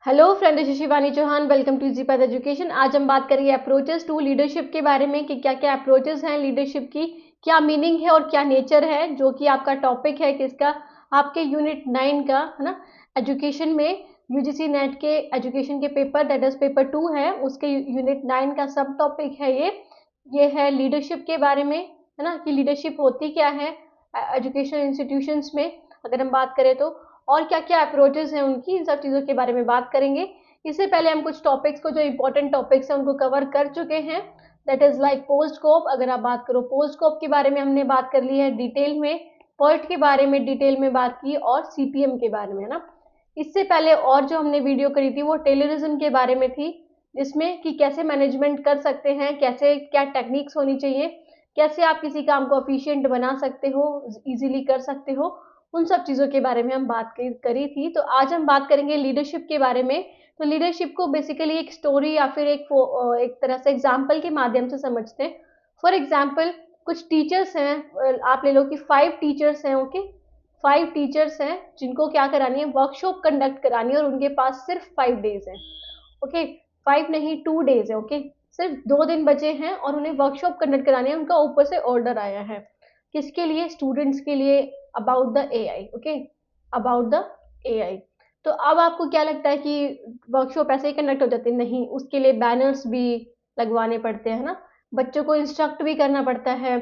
Hello friend, this is Shivani Chauhan. Welcome to easy path education. आज हम बात करेंगे अप्रोचेस टू लीडरशिप के बारे में कि क्या क्या अप्रोचेस हैं लीडरशिप की, क्या मीनिंग है और क्या नेचर है, जो कि आपका टॉपिक है किसका, आपके यूनिट 9 का, है ना। एजुकेशन में यूजीसी नेट के एजुकेशन के पेपर, दैट इज पेपर 2 है, उसके यूनिट 9 का सब टॉपिक है ये है लीडरशिप के बारे में, है ना, कि लीडरशिप होती क्या है एजुकेशन इंस्टीट्यूशंस में, अगर हम बात करें तो, और क्या क्या अप्रोचेस हैं उनकी, इन सब चीज़ों के बारे में बात करेंगे। इससे पहले हम कुछ टॉपिक्स को, जो इंपॉर्टेंट टॉपिक्स हैं उनको कवर कर चुके हैं, that is like post scope. अगर आप बात करो पोस्ट स्कोप के बारे में हमने बात कर ली है डिटेल में, पर्ट के बारे में डिटेल में बात की, और सीपीएम के बारे में, है ना। इससे पहले और जो हमने वीडियो करी थी वो टेररिज्म के बारे में थी, जिसमें कि कैसे मैनेजमेंट कर सकते हैं, कैसे क्या टेक्निक्स होनी चाहिए, कैसे आप किसी काम को एफिशिएंट बना सकते हो, इजीली कर सकते हो, उन सब चीज़ों के बारे में हम बात करी थी। तो आज हम बात करेंगे लीडरशिप के बारे में। तो लीडरशिप को बेसिकली एक स्टोरी या फिर एक तरह से एग्जाम्पल के माध्यम से समझते हैं। फॉर एग्जाम्पल, कुछ टीचर्स हैं, आप ले लो कि 5 टीचर्स हैं, ओके। 5 टीचर्स हैं जिनको क्या करानी है, वर्कशॉप कंडक्ट करानी है, और उनके पास सिर्फ 5 डेज हैं, ओके। 5 नहीं, 2 डेज है, ओके। सिर्फ 2 दिन बचे हैं और उन्हें वर्कशॉप कंडक्ट करानी है। उनका ऊपर से ऑर्डर आया है, किसके लिए, स्टूडेंट्स के लिए, about the AI, okay, about the AI. तो अब आपको क्या लगता है कि वर्कशॉप ऐसे ही कंडक्ट हो जाती है? नहीं, उसके लिए बैनर्स भी लगवाने पड़ते हैं ना, बच्चों को इंस्ट्रक्ट भी करना पड़ता है,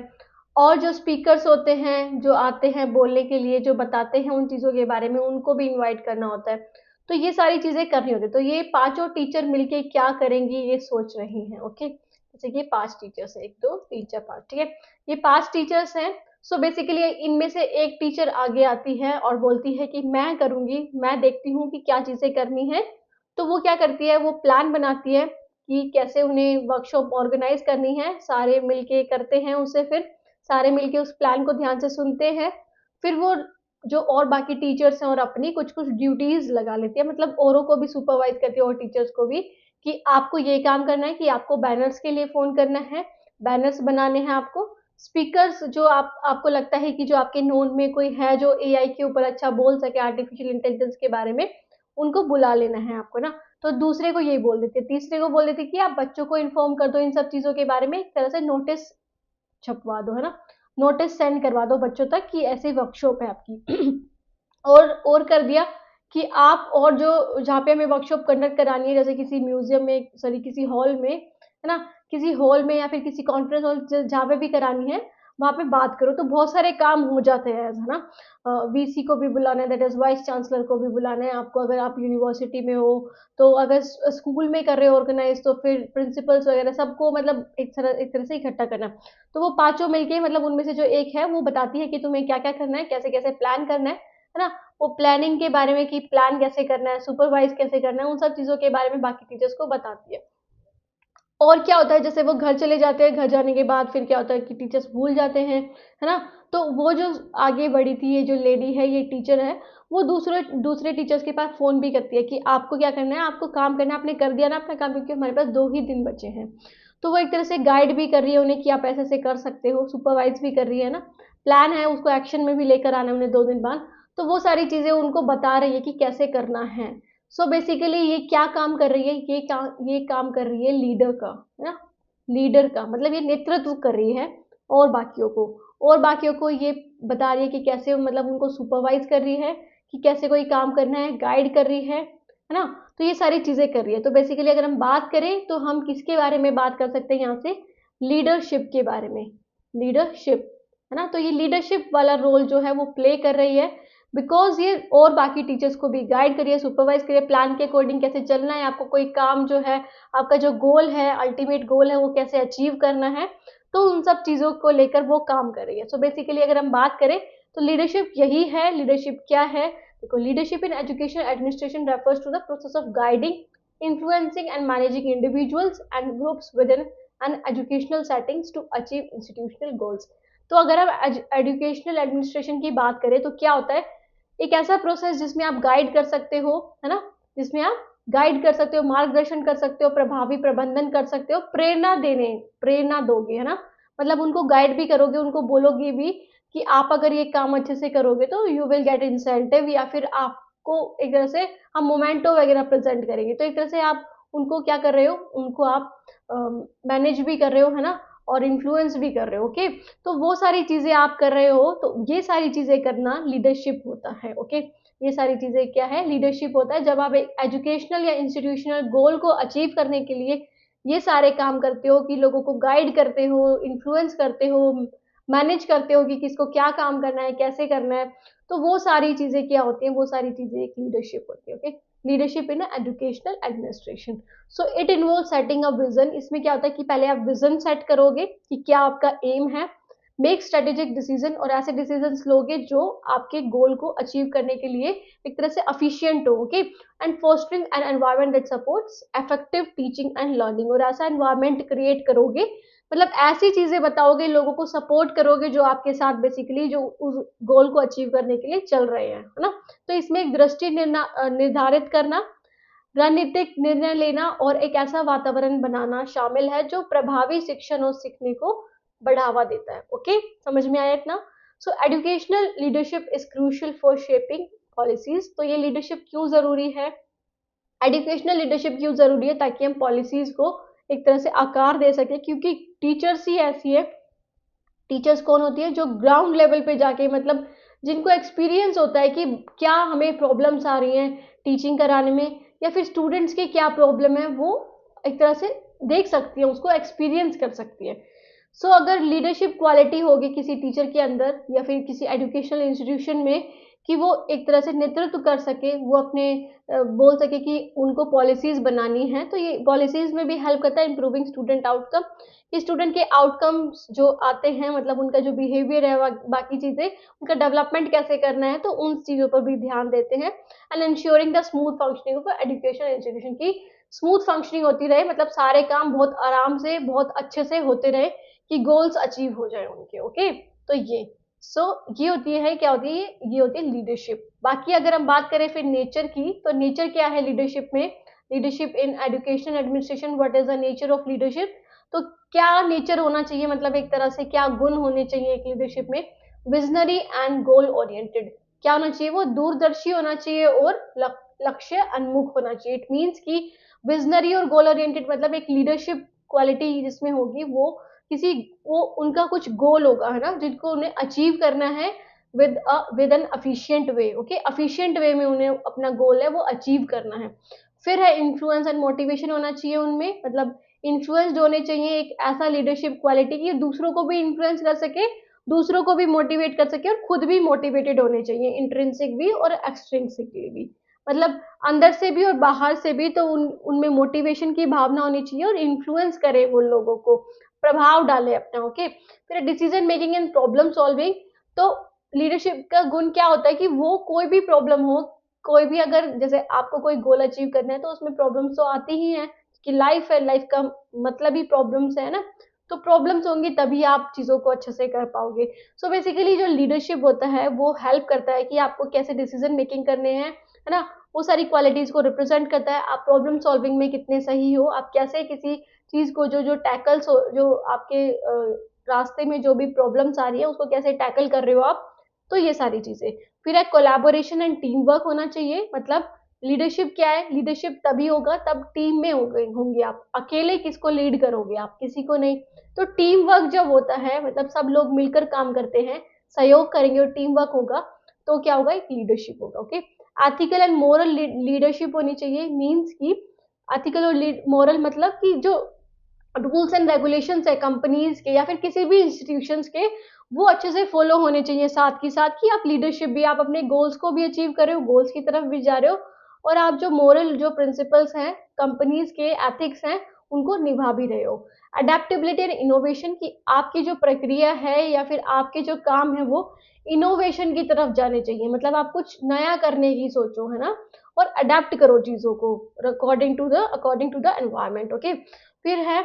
और जो स्पीकर्स होते हैं जो आते हैं बोलने के लिए, जो बताते हैं उन चीज़ों के बारे में, उनको भी इनवाइट करना होता है। तो ये सारी चीज़ें करनी होती है। तो ये पांचों टीचर मिलके क्या करेंगी ये सोच रही हैं, ओके। जैसे कि 5 टीचर्स हैं, 1 2 3 4 5, ठीक है। ये 5 टीचर्स हैं। सो बेसिकली इनमें से एक टीचर आगे आती है और बोलती है कि मैं करूंगी, मैं देखती हूँ कि क्या चीज़ें करनी है। तो वो क्या करती है, वो प्लान बनाती है कि कैसे उन्हें वर्कशॉप ऑर्गेनाइज करनी है, सारे मिलके करते हैं उसे, फिर सारे मिलके उस प्लान को ध्यान से सुनते हैं। फिर वो जो और बाकी टीचर्स हैं और अपनी कुछ कुछ ड्यूटीज लगा लेती है, मतलब औरों को भी सुपरवाइज करती है और टीचर्स को भी, कि आपको ये काम करना है, कि आपको बैनर्स के लिए फोन करना है, बैनर्स बनाने हैं आपको, स्पीकर्स जो आपको लगता है कि जो आपके नोन में कोई है जो एआई के ऊपर अच्छा बोल सके, आर्टिफिशियल इंटेलिजेंस के बारे में, उनको बुला लेना है आपको ना। तो दूसरे को ये बोल देते, तीसरे को बोल देते कि आप बच्चों को इन्फॉर्म कर दो इन सब चीजों के बारे में, एक तरह से नोटिस छपवा दो, है ना, नोटिस सेंड करवा दो बच्चों तक कि ऐसी वर्कशॉप है आपकी। और कर दिया कि आप, और जो जहाँ पे हमें वर्कशॉप कंडक्ट करानी है, जैसे किसी म्यूजियम में, सॉरी किसी हॉल में, है ना, किसी हॉल में या फिर किसी कॉन्फ्रेंस हॉल, जहाँ पे भी करानी है वहाँ पे बात करो, तो बहुत सारे काम हो जाते हैं, है ना। वीसी को भी बुलाना है, दैट इज वाइस चांसलर को भी बुलाना है आपको, अगर आप यूनिवर्सिटी में हो। तो अगर स्कूल में कर रहे हो ऑर्गेनाइज, तो फिर प्रिंसिपल्स वगैरह सबको, मतलब एक तरह से इकट्ठा करना। तो वो पांचों मिलके, मतलब उनमें से जो एक है वो बताती है कि तुम्हें क्या क्या करना है, कैसे कैसे प्लान करना है ना। वो प्लानिंग के बारे में कि प्लान कैसे करना है, सुपरवाइज कैसे करना है, उन सब चीज़ों के बारे में बाकी टीचर्स को बताती है। और क्या होता है, जैसे वो घर चले जाते हैं, घर जाने के बाद फिर क्या होता है कि टीचर्स भूल जाते हैं, है ना। तो वो जो आगे बढ़ी थी, ये जो लेडी है, ये टीचर है, वो दूसरे दूसरे टीचर्स के पास फोन भी करती है कि आपको क्या करना है, आपको काम करना है, आपने कर दिया ना अपना काम, क्योंकि हमारे पास 2 ही दिन बचे हैं। तो वो एक तरह से गाइड भी कर रही है उन्हें कि आप ऐसे ऐसे कर सकते हो, सुपरवाइज भी कर रही है ना, प्लान है उसको एक्शन में भी लेकर आना है उन्हें 2 दिन बाद। तो वो सारी चीजें उनको बता रही है कि कैसे करना है। सो बेसिकली ये क्या काम कर रही है, ये काम कर रही है लीडर का, है ना। लीडर का मतलब ये नेतृत्व कर रही है, और बाकियों को ये बता रही है कि कैसे, मतलब उनको सुपरवाइज कर रही है कि कैसे कोई काम करना है, गाइड कर रही है ना। तो ये सारी चीजें कर रही है। तो बेसिकली अगर हम बात करें तो हम किसके बारे में बात कर सकते हैं यहाँ से, लीडरशिप के बारे में, लीडरशिप, है ना। तो ये लीडरशिप वाला रोल जो है वो प्ले कर रही है, बिकॉज ये और बाकी टीचर्स को भी गाइड करिए, सुपरवाइज करिए, प्लान के अकॉर्डिंग कैसे चलना है, आपको कोई काम जो है, आपका जो गोल है, अल्टीमेट गोल है, वो कैसे अचीव करना है। तो उन सब चीज़ों को लेकर वो काम कर रही है। सो बेसिकली अगर हम बात करें तो लीडरशिप यही है। लीडरशिप क्या है, देखो, leadership in education administration refers to the process of guiding, influencing and managing individuals and groups within an educational settings to achieve institutional goals। तो अगर हम एजुकेशनल एडमिनिस्ट्रेशन की बात करें तो क्या होता है, एक ऐसा प्रोसेस जिसमें आप गाइड कर सकते हो, है ना, जिसमें आप गाइड कर सकते हो, मार्गदर्शन कर सकते हो, प्रभावी प्रबंधन कर सकते हो, प्रेरणा दोगे, है ना। मतलब उनको गाइड भी करोगे, उनको बोलोगे भी कि आप अगर ये काम अच्छे से करोगे तो यू विल गेट इंसेंटिव, या फिर आप को एक तरह से हम मोमेंटो वगैरह प्रेजेंट करेंगे, तो एक तरह से आप उनको क्या कर रहे हो, उनको आप मैनेज भी कर रहे हो, है ना, और इन्फ्लुएंस भी कर रहे हो। ओके, तो वो सारी चीजें आप कर रहे हो, तो ये सारी चीजें करना लीडरशिप होता है। ओके, ये सारी चीजें क्या है, लीडरशिप होता है। जब आप एक एजुकेशनल या इंस्टीट्यूशनल गोल को अचीव करने के लिए ये सारे काम करते हो, कि लोगों को गाइड करते हो, इन्फ्लुएंस करते हो, मैनेज करते हो कि किसको क्या काम करना है, कैसे करना है, तो वो सारी चीजें क्या होती हैं, वो सारी चीजें एक लीडरशिप होती है। Okay, leadership in educational administration. So it involve setting a vision. इसमें क्या होता है कि पहले आप विजन सेट करोगे कि क्या आपका एम है, मेक स्ट्रेटेजिक डिसीजन, और ऐसे डिसीजन लोगे जो आपके गोल को अचीव करने के लिए एक तरह से अफिशियंट हो। Okay, and fostering an environment that supports effective teaching and learning, और ऐसा एनवायरमेंट क्रिएट करोगे, मतलब ऐसी चीजें बताओगे, लोगों को सपोर्ट करोगे जो आपके साथ बेसिकली जो उस गोल को अचीव करने के लिए चल रहे हैं, है ना। तो इसमें एक दृष्टि निर्धारित करना, रणनीतिक निर्णय लेना और एक ऐसा वातावरण बनाना शामिल है जो प्रभावी शिक्षण और सीखने को बढ़ावा देता है। ओके, समझ में आया इतना। So educational leadership is crucial for shaping policies. तो ये लीडरशिप क्यों जरूरी है, एजुकेशनल लीडरशिप क्यों जरूरी है, ताकि हम पॉलिसीज को एक तरह से आकार दे सके, क्योंकि टीचर्स ही ऐसी है, टीचर्स कौन होती है, जो ग्राउंड लेवल पे जाके, मतलब जिनको एक्सपीरियंस होता है कि क्या हमें प्रॉब्लम्स आ रही हैं टीचिंग कराने में, या फिर स्टूडेंट्स की क्या प्रॉब्लम है, वो एक तरह से देख सकती है, उसको एक्सपीरियंस कर सकती है। सो अगर लीडरशिप क्वालिटी होगी किसी टीचर के अंदर या फिर किसी एजुकेशनल इंस्टीट्यूशन में, कि वो एक तरह से नेतृत्व कर सके, वो अपने बोल सके कि उनको पॉलिसीज बनानी है, तो ये पॉलिसीज में भी हेल्प करता है इंप्रूविंग स्टूडेंट आउटकम, कि स्टूडेंट के आउटकम्स जो आते हैं, मतलब उनका जो बिहेवियर है, बाकी चीजें, उनका डेवलपमेंट कैसे करना है, तो उन चीजों पर भी ध्यान देते हैं। And ensuring the smooth functioning of education institution की स्मूथ फंक्शनिंग होती रहे, मतलब सारे काम बहुत आराम से, बहुत अच्छे से होते रहे, कि गोल्स अचीव हो जाए उनके। ओके, तो ये ये होती है, क्या होती है, ये होती है लीडरशिप। बाकी अगर हम बात करें फिर नेचर की, तो नेचर क्या है लीडरशिप में, leadership in education administration, what is the nature of leadership. तो क्या नेचर होना चाहिए, मतलब एक तरह से क्या गुण होने चाहिए एक लीडरशिप में, विजनरी एंड गोल ओरिएंटेड। क्या होना चाहिए, वो दूरदर्शी होना चाहिए और लक्ष्य उन्मुख होना चाहिए। इट मीन्स कि विजनरी और गोल ओरिएंटेड, मतलब एक लीडरशिप क्वालिटी जिसमें होगी, वो उनका कुछ गोल होगा, है ना, जिनको उन्हें अचीव करना है विद एन अफिशिएंट वे। ओके, अफिशिएंट वे में उन्हें अपना गोल है वो अचीव करना है। फिर है इन्फ्लुएंस एंड मोटिवेशन होना चाहिए उनमें, मतलब इन्फ्लुएंस्ड होने चाहिए, एक ऐसा लीडरशिप क्वालिटी की दूसरों को भी इन्फ्लुएंस कर सके, दूसरों को भी मोटिवेट कर सके, और खुद भी मोटिवेटेड होने चाहिए, इंट्रिंसिक भी और एक्सट्रिंसिकली भी, मतलब अंदर से भी और बाहर से भी, तो उनमें मोटिवेशन की भावना होनी चाहिए, और इन्फ्लुएंस करे उन लोगों को, प्रभाव डाले अपना। ओके, फिर decision making and problem solving. तो लीडरशिप का गुण क्या होता है कि वो कोई भी प्रॉब्लम हो, कोई भी, अगर जैसे आपको कोई गोल अचीव करना है, तो उसमें प्रॉब्लम्स तो आती ही हैं, कि लाइफ है, लाइफ का मतलब ही प्रॉब्लम्स है ना, तो प्रॉब्लम्स होंगी तभी आप चीजों को अच्छे से कर पाओगे। सो बेसिकली जो लीडरशिप होता है वो हेल्प करता है कि आपको कैसे डिसीजन मेकिंग करने हैं, है ना, वो सारी क्वालिटीज को रिप्रेजेंट करता है। आप प्रॉब्लम सॉल्विंग में कितने सही हो, आप कैसे किसी चीज को जो जो टैकल्स हो, जो आपके रास्ते में जो भी प्रॉब्लम्स आ रही है उसको कैसे टैकल कर रहे हो आप, तो ये सारी चीजें। फिर एक कोलैबोरेशन एंड टीम वर्क होना चाहिए, मतलब लीडरशिप क्या है, लीडरशिप तभी होगा तब टीम में होंगे आप, अकेले किसको लीड करोगे, आप किसी को नहीं। तो टीम वर्क जब होता है, मतलब सब लोग मिलकर काम करते हैं, सहयोग करेंगे और टीम वर्क होगा, तो क्या होगा, एक लीडरशिप होगा। Okay, ethical and moral leadership होनी चाहिए, मीन्स की एथिकल और मोरल, मतलब कि जो रूल्स एंड रेगुलेशंस है कंपनीज के या फिर किसी भी इंस्टीट्यूशंस के, वो अच्छे से फॉलो होने चाहिए, साथ की साथ कि आप लीडरशिप भी, आप अपने गोल्स को भी अचीव कर रहे हो, गोल्स की तरफ भी जा रहे हो, और आप जो मोरल जो प्रिंसिपल्स हैं कंपनीज के, एथिक्स हैं, उनको निभा भी रहे हो। अडेप्टेबिलिटी एंड इनोवेशन की आपकी जो प्रक्रिया है या फिर आपके जो काम है वो इनोवेशन की तरफ जाने चाहिए, मतलब आप कुछ नया करने की सोचो, है ना, और अडेप्ट करो चीजों को according to the environment. Okay, फिर है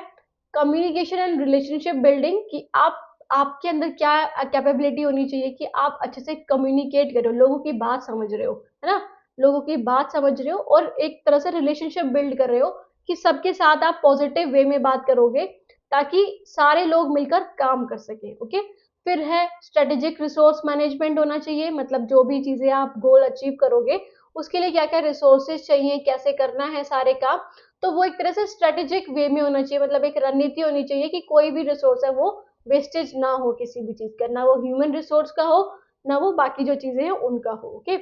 कम्युनिकेशन एंड रिलेशनशिप बिल्डिंग, कि आपके अंदर क्या कैपेबिलिटी होनी चाहिए कि आप अच्छे से कम्युनिकेट करो, लोगों की बात समझ रहे हो, है ना, लोगों की बात समझ रहे हो, और एक तरह से रिलेशनशिप बिल्ड कर रहे हो, कि सबके साथ आप पॉजिटिव वे में बात करोगे, ताकि सारे लोग मिलकर काम कर सके। ओके, फिर है स्ट्रेटेजिक रिसोर्स मैनेजमेंट होना चाहिए, मतलब जो भी चीजें आप गोल अचीव करोगे उसके लिए क्या क्या रिसोर्सेज चाहिए, कैसे करना है सारे काम, तो वो एक तरह से स्ट्रेटेजिक वे में होना चाहिए, मतलब एक रणनीति होनी चाहिए कि कोई भी रिसोर्स है वो वेस्टेज ना हो किसी भी चीज का, ना वो ह्यूमन रिसोर्स का हो, ना वो बाकी जो चीजें हैं उनका हो। ओके,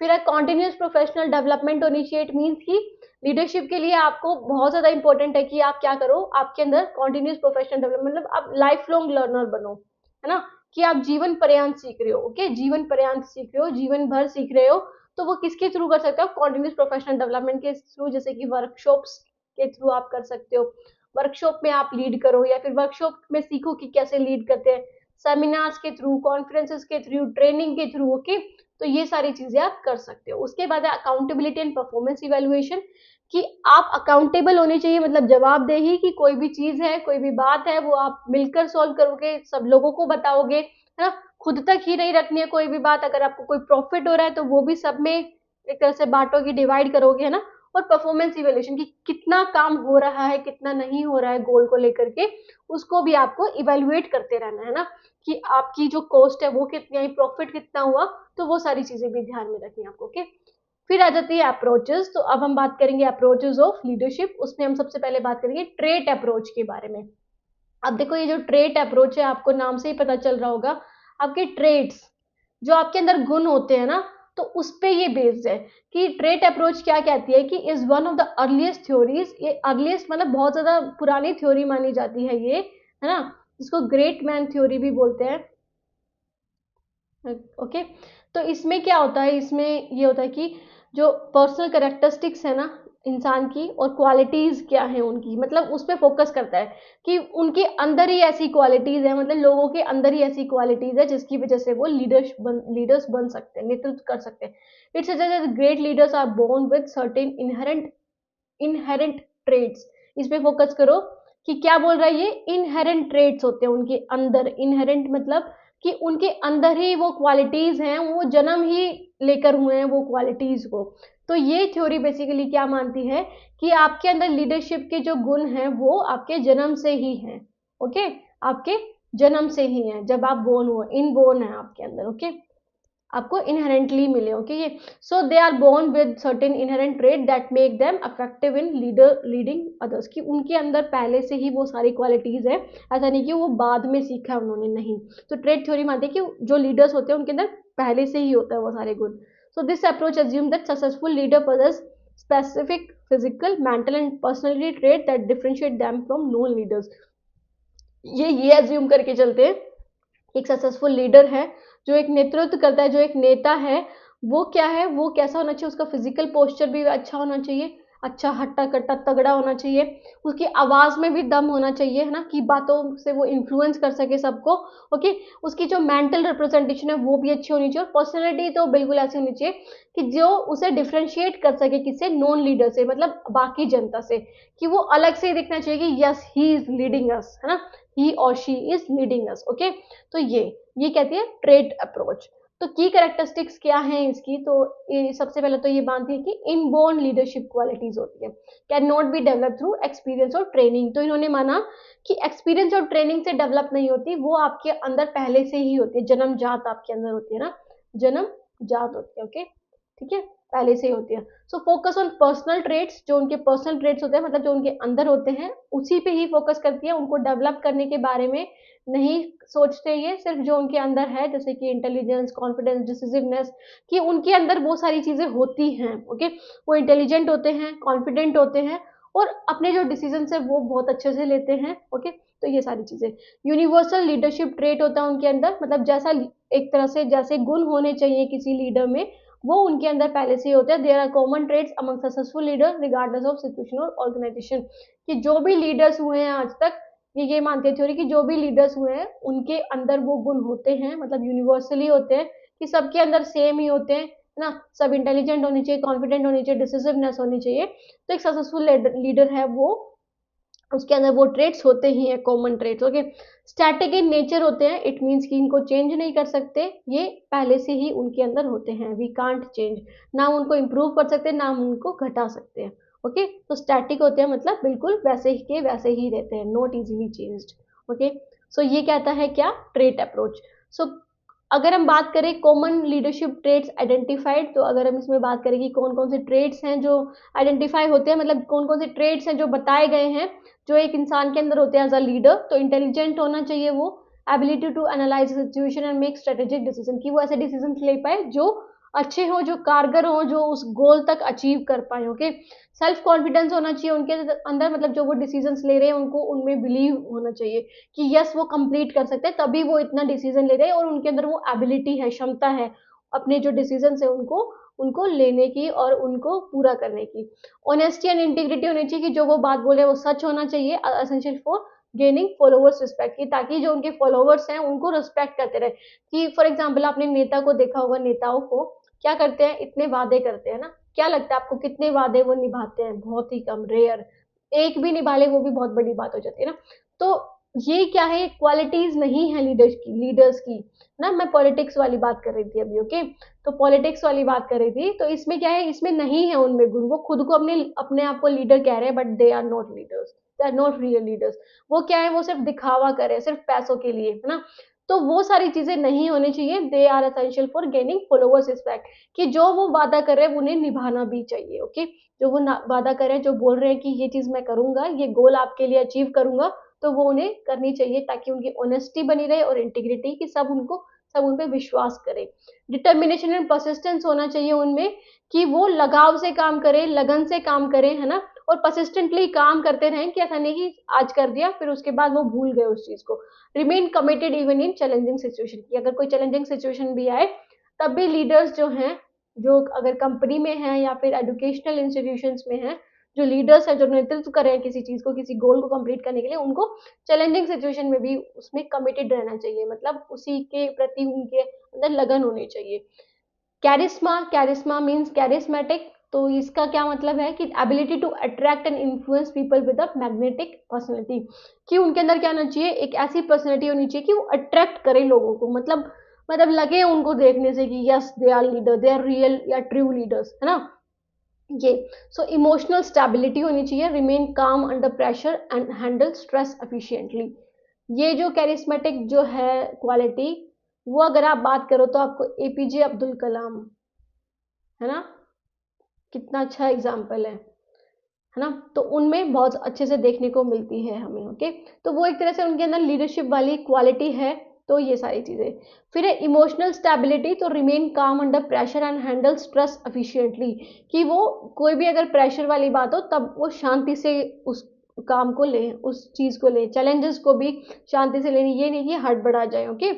फिर कॉन्टिन्यूस प्रोफेशनल डेवलपमेंट होनी चाहिए। इट मीन्स की लीडरशिप के लिए आपको बहुत ज्यादा इंपॉर्टेंट है कि आप क्या करो, आपके अंदर कॉन्टिन्यूस प्रोफेशनल डेवलपमेंट, मतलब आप लाइफ लॉन्ग लर्नर बनो, है ना, कि आप जीवन पर्यंत सीख रहे हो। ओके, जीवन पर्यंत सीख रहे हो, जीवन भर सीख रहे हो, तो वो किसके थ्रू कर सकते हो, कॉन्टिन्यूस प्रोफेशनल डेवलपमेंट के थ्रू, जैसे कि वर्कशॉप्स के थ्रू आप कर सकते हो, वर्कशॉप में आप लीड करो, या फिर वर्कशॉप में सीखो कि कैसे लीड करते हैं, सेमिनार्स के थ्रू, कॉन्फ्रेंसेस के थ्रू, ट्रेनिंग के थ्रू। ओके, तो ये सारी चीजें आप कर सकते हो। उसके बाद है अकाउंटेबिलिटी एंड परफॉर्मेंस इवेल्युएशन, कि आप अकाउंटेबल होने चाहिए, मतलब जवाबदेही, कि कोई भी चीज है, कोई भी बात है, वो आप मिलकर सॉल्व करोगे, सब लोगों को बताओगे, है ना, खुद तक ही नहीं रखनी है कोई भी बात। अगर आपको कोई प्रॉफिट हो रहा है तो वो भी सब में एक तरह से बांटोगे, डिवाइड करोगे, है ना। और परफॉर्मेंस इवेल्यूशन, की कितना काम हो रहा है, कितना नहीं हो रहा है गोल को लेकर के, उसको भी आपको इवेल्युएट करते रहना है ना, कि आपकी जो कॉस्ट है वो कितनी आई, प्रॉफिट कितना हुआ, तो वो सारी चीजें भी ध्यान में रखनी है आपको। ओके, फिर आ जाती है अप्रोचेस। तो अब हम बात करेंगे अप्रोचेस ऑफ लीडरशिप। उसमें हम सबसे पहले बात करेंगे ट्रेट अप्रोच के बारे में। अब देखो, ये जो ट्रेट अप्रोच है, आपको नाम से ही पता चल रहा होगा, आपके ट्रेड्स, जो आपके अंदर गुण होते हैं ना, तो उस पे ये बेस्ड है कि ट्रेट अप्रोच क्या कहती है, कि is one of the earliest theories, ये अर्लीस्ट मतलब बहुत ज्यादा पुरानी थ्योरी मानी जाती है ये, है ना, इसको ग्रेट मैन थ्योरी भी बोलते हैं। ओके, तो इसमें क्या होता है, इसमें ये होता है कि जो पर्सनल कैरेक्टरिस्टिक्स है ना इंसान की, और क्वालिटीज क्या है उनकी, मतलब उस पर फोकस करता है कि उनके अंदर ही ऐसी क्वालिटीज है, मतलब लोगों के अंदर ही ऐसी क्वालिटीज है जिसकी वजह से वो लीडर्स बन सकते हैं, नेतृत्व कर सकते हैं। It's suggest great leaders are born with certain inherent traits. इस पे फोकस करो कि क्या बोल रहा है ये, इनहेरेंट ट्रेड्स होते हैं उनके अंदर। इनहेरेंट मतलब कि उनके अंदर ही वो क्वालिटीज हैं, वो जन्म ही लेकर हुए हैं वो क्वालिटीज को। तो ये थ्योरी बेसिकली क्या मानती है कि आपके अंदर लीडरशिप के जो गुण हैं वो आपके जन्म से ही हैं। ओके, आपके जन्म से ही हैं, जब आप बोर्न हुए, इनबोर्न है आपके अंदर। ओके, आपको इनहेरेंटली मिले। ओके, ये so they are born with certain inherent trait that make them effective in leading others, कि उनके अंदर पहले से ही वो सारी क्वालिटीज है, ऐसा नहीं कि वो बाद में सीखा उन्होंने, नहीं। तो ट्रेट थ्योरी मानती है कि जो लीडर्स होते हैं उनके अंदर पहले से ही होता है वो सारे गुण। So this approach assume that successful leader possess specific physical, mental and personality trait that differentiate them from non leaders. ये अज्यूम करके चलते हैं, एक सक्सेसफुल लीडर है, जो एक नेतृत्व करता है, जो एक नेता है, वो क्या है, वो कैसा होना चाहिए, उसका फिजिकल पोस्चर भी अच्छा होना चाहिए, अच्छा हट्टा कट्टा तगड़ा होना चाहिए, उसकी आवाज में भी दम होना चाहिए, है ना, कि बातों से वो इन्फ्लुएंस कर सके सबको। ओके, उसकी जो मेंटल रिप्रेजेंटेशन है वो भी अच्छी होनी चाहिए, और पर्सनैलिटी तो बिल्कुल ऐसी होनी चाहिए कि जो उसे डिफ्रेंशिएट कर सके किससे, नॉन लीडर से, मतलब बाकी जनता से, कि वो अलग से ही दिखना चाहिए कि yes he is leading us, है ना, ही और she is leading us. Okay, तो ये कहती है ट्रेट अप्रोच। तो की कैरेक्टरिस्टिक्स क्या हैं इसकी, तो ये सबसे पहले तो ये मानती है कि इनबोर्न लीडरशिप क्वालिटीज होती है, can not be develop through experience और ट्रेनिंग। तो इन्होंने माना कि एक्सपीरियंस और ट्रेनिंग से डेवलप नहीं होती, वो आपके अंदर पहले से ही होती है, जन्मजात आपके अंदर होती है ना, जन्मजात होती है। ओके, ठीक है, पहले से ही होती है। So focus on personal traits, जो उनके पर्सनल ट्रेट्स होते हैं, मतलब जो उनके अंदर होते हैं, उसी पे ही फोकस करती है, उनको डेवलप करने के बारे में नहीं सोचते, ये सिर्फ जो उनके अंदर है, जैसे कि इंटेलिजेंस, कॉन्फिडेंस, डिसिसिवनेस, कि उनके अंदर वो सारी चीजें होती हैं। ओके, वो इंटेलिजेंट होते हैं, कॉन्फिडेंट होते हैं, और अपने जो डिसीजन है वो बहुत अच्छे से लेते हैं। ओके, तो ये सारी चीजें यूनिवर्सल लीडरशिप ट्रेट होता है उनके अंदर, मतलब जैसा एक तरह से जैसे गुण होने चाहिए किसी लीडर में, वो उनके अंदर पहले से ही होते हैं। There are common traits among successful leader regardless of situation और ऑर्गेनाइजेशन, कि जो भी लीडर्स हुए हैं आज तक, ये मानते हैं थ्योरी कि जो भी लीडर्स हुए हैं उनके अंदर वो गुण होते हैं, मतलब यूनिवर्सली होते हैं, कि सबके अंदर सेम ही होते हैं, है ना, सब इंटेलिजेंट होनी चाहिए, कॉन्फिडेंट होनी चाहिए, डिसिसिवनेस होनी चाहिए। तो एक सक्सेसफुल लीडर है वो, उसके अंदर वो ट्रेड्स होते ही हैं, common traits. Okay, static in nature होते हैं, इट मीन्स कि इनको चेंज नहीं कर सकते, ये पहले से ही उनके अंदर होते हैं, वी कांट चेंज, ना उनको इम्प्रूव कर सकते, ना हम उनको घटा सकते हैं। ओके, तो स्टैटिक होते हैं, मतलब बिल्कुल वैसे ही के वैसे ही रहते हैं, नॉट इजीली चेंज्ड। ओके, सो ये कहता है क्या, ट्रेट अप्रोच। सो अगर हम बात करें कॉमन लीडरशिप ट्रेट्स आइडेंटिफाइड, तो अगर हम इसमें बात करें कि कौन कौन से ट्रेट्स हैं जो आइडेंटिफाई होते हैं, मतलब कौन कौन से ट्रेट्स हैं जो बताए गए हैं जो एक इंसान के अंदर होते हैं एज अ लीडर, तो इंटेलिजेंट होना चाहिए वो, ability to analyse situation and make strategic decision, कि वो ऐसे डिसीजन ले पाए जो अच्छे हो, जो कारगर हो, जो उस गोल तक अचीव कर पाए। ओके, सेल्फ कॉन्फिडेंस होना चाहिए उनके अंदर, मतलब जो वो डिसीजंस ले रहे हैं उनको उनमें बिलीव होना चाहिए कि यस वो कंप्लीट कर सकते हैं, तभी वो इतना डिसीजन ले रहे हैं और उनके अंदर वो एबिलिटी है, क्षमता है अपने जो डिसीजन है उनको उनको लेने की और उनको पूरा करने की। ऑनेस्टी एंड इंटीग्रिटी होनी चाहिए कि जो वो बात बोले वो सच होना चाहिए, essential for gaining followers respect की, ताकि जो उनके फॉलोवर्स हैं उनको रिस्पेक्ट करते रहे। कि फॉर एग्जाम्पल आपने नेता को देखा होगा, नेताओं को क्या करते हैं, इतने वादे करते हैं ना, क्या लगता है आपको कितने वादे वो निभाते हैं? बहुत ही कम, रेयर, एक भी निभा ले वो भी बहुत बड़ी बात हो जाती है ना। तो ये क्या है, क्वालिटीज नहीं है लीडर्स की ना। मैं पॉलिटिक्स वाली बात कर रही थी अभी, ओके, तो पॉलिटिक्स वाली बात कर रही थी, तो इसमें क्या है, इसमें नहीं है उनमें गुण, वो खुद को अपने अपने आप को लीडर कह रहे हैं, but they are not leaders, they are not real leaders. वो क्या है, वो सिर्फ दिखावा कर रहे हैं, सिर्फ पैसों के लिए, है ना। तो वो सारी चीजें नहीं होनी चाहिए। They are essential for gaining followers respect, कि जो वो वादा कर रहे हैं उन्हें निभाना भी चाहिए। ओके, जो वो वादा कर रहे हैं, जो बोल रहे हैं कि ये चीज मैं करूंगा, ये गोल आपके लिए अचीव करूंगा, तो वो उन्हें करनी चाहिए, ताकि उनकी ऑनेस्टी बनी रहे और इंटीग्रिटी, कि सब उन पे विश्वास करें। डिटर्मिनेशन एंड परसिस्टेंस होना चाहिए उनमें, कि वो लगाव से काम करें, लगन से काम करें, है ना, और परसिस्टेंटली काम करते रहें, कि ऐसा नहीं कि आज कर दिया फिर उसके बाद वो भूल गए उस चीज को। Remain committed even in challenging situation, की अगर कोई चैलेंजिंग सिचुएशन भी आए तब भी लीडर्स जो हैं, जो अगर कंपनी में हैं या फिर एजुकेशनल इंस्टीट्यूशंस में हैं, जो लीडर्स हैं, जो नेतृत्व कर रहे हैं किसी चीज को, किसी गोल को कंप्लीट करने के लिए, उनको चैलेंजिंग सिचुएशन में भी उसमें कमिटेड रहना चाहिए, मतलब उसी के प्रति उनके अंदर लगन होनी चाहिए। कैरिस्मा मीन्स कैरिस्मेटिक, तो इसका क्या मतलब है कि ability to attract and influence people with a magnetic personality, कि उनके अंदर क्या होना चाहिए, एक ऐसी पर्सनैलिटी होनी चाहिए कि वो अट्रैक्ट करे लोगों को, मतलब लगे उनको देखने से कि yes they are leader, they are real या ट्रू लीडर्स, है ना ये। सो इमोशनल स्टेबिलिटी होनी चाहिए, रिमेन काम under pressure and handle stress efficiently. ये जो कैरिस्मेटिक जो है क्वालिटी, वो अगर आप बात करो तो आपको एपीजे अब्दुल कलाम, है ना, कितना अच्छा एग्जाम्पल है ना, तो उनमें बहुत अच्छे से देखने को मिलती है हमें। ओके, तो वो एक तरह से उनके अंदर लीडरशिप वाली क्वालिटी है। तो ये सारी चीजें, फिर है इमोशनल स्टेबिलिटी, तो रिमेन काम under pressure and handle stress efficiently, कि वो कोई भी अगर प्रेशर वाली बात हो तब वो शांति से उस काम को लें, उस चीज को लें, चैलेंजेस को भी शांति से लेनी, ये नहीं कि हड़बड़ा जाए। ओके,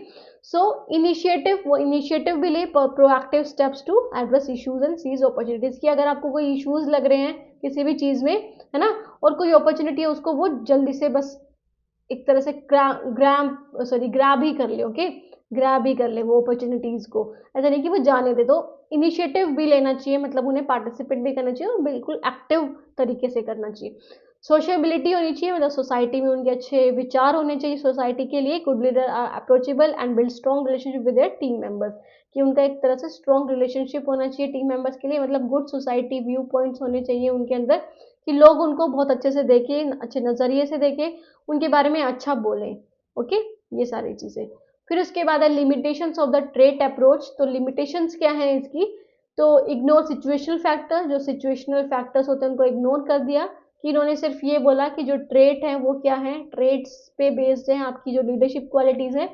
सो इनिशिएटिव, वो इनिशिएटिव भी ले, proactive steps to address issues and seize opportunities, की अगर आपको कोई इश्यूज लग रहे हैं किसी भी चीज में, है ना, और कोई अपॉर्चुनिटी है उसको वो जल्दी से बस एक तरह से ग्रैब ही कर ले। ओके, ग्रैब ही कर ले वो अपॉर्चुनिटीज को, ऐसा नहीं कि वो जाने दे। तो इनिशिएटिव भी लेना चाहिए, मतलब उन्हें पार्टिसिपेट भी करना चाहिए और बिल्कुल एक्टिव तरीके से करना चाहिए। सोशेबिलिटी होनी चाहिए, मतलब सोसाइटी में उनके अच्छे विचार होने चाहिए सोसाइटी के लिए। Good leader are approachable and build strong relationship with their team members, कि उनका एक तरह से स्ट्रॉन्ग रिलेशनशिप होना चाहिए टीम मेंबर्स के लिए, मतलब गुड सोसाइटी व्यू पॉइंट्स होने चाहिए उनके अंदर, कि लोग उनको बहुत अच्छे से देखें, अच्छे नजरिए से देखें, उनके बारे में अच्छा बोलें। ओके, ये सारी चीजें। फिर उसके बाद है limitations of the trait approach, तो लिमिटेशंस क्या है इसकी, तो इग्नोर सिचुएशनल फैक्टर, जो सिचुएशनल फैक्टर्स होते हैं उनको इग्नोर कर दिया, कि इन्होंने सिर्फ ये बोला कि जो ट्रेट है वो क्या है, ट्रेट्स पे बेस्ड है आपकी जो लीडरशिप क्वालिटीज है,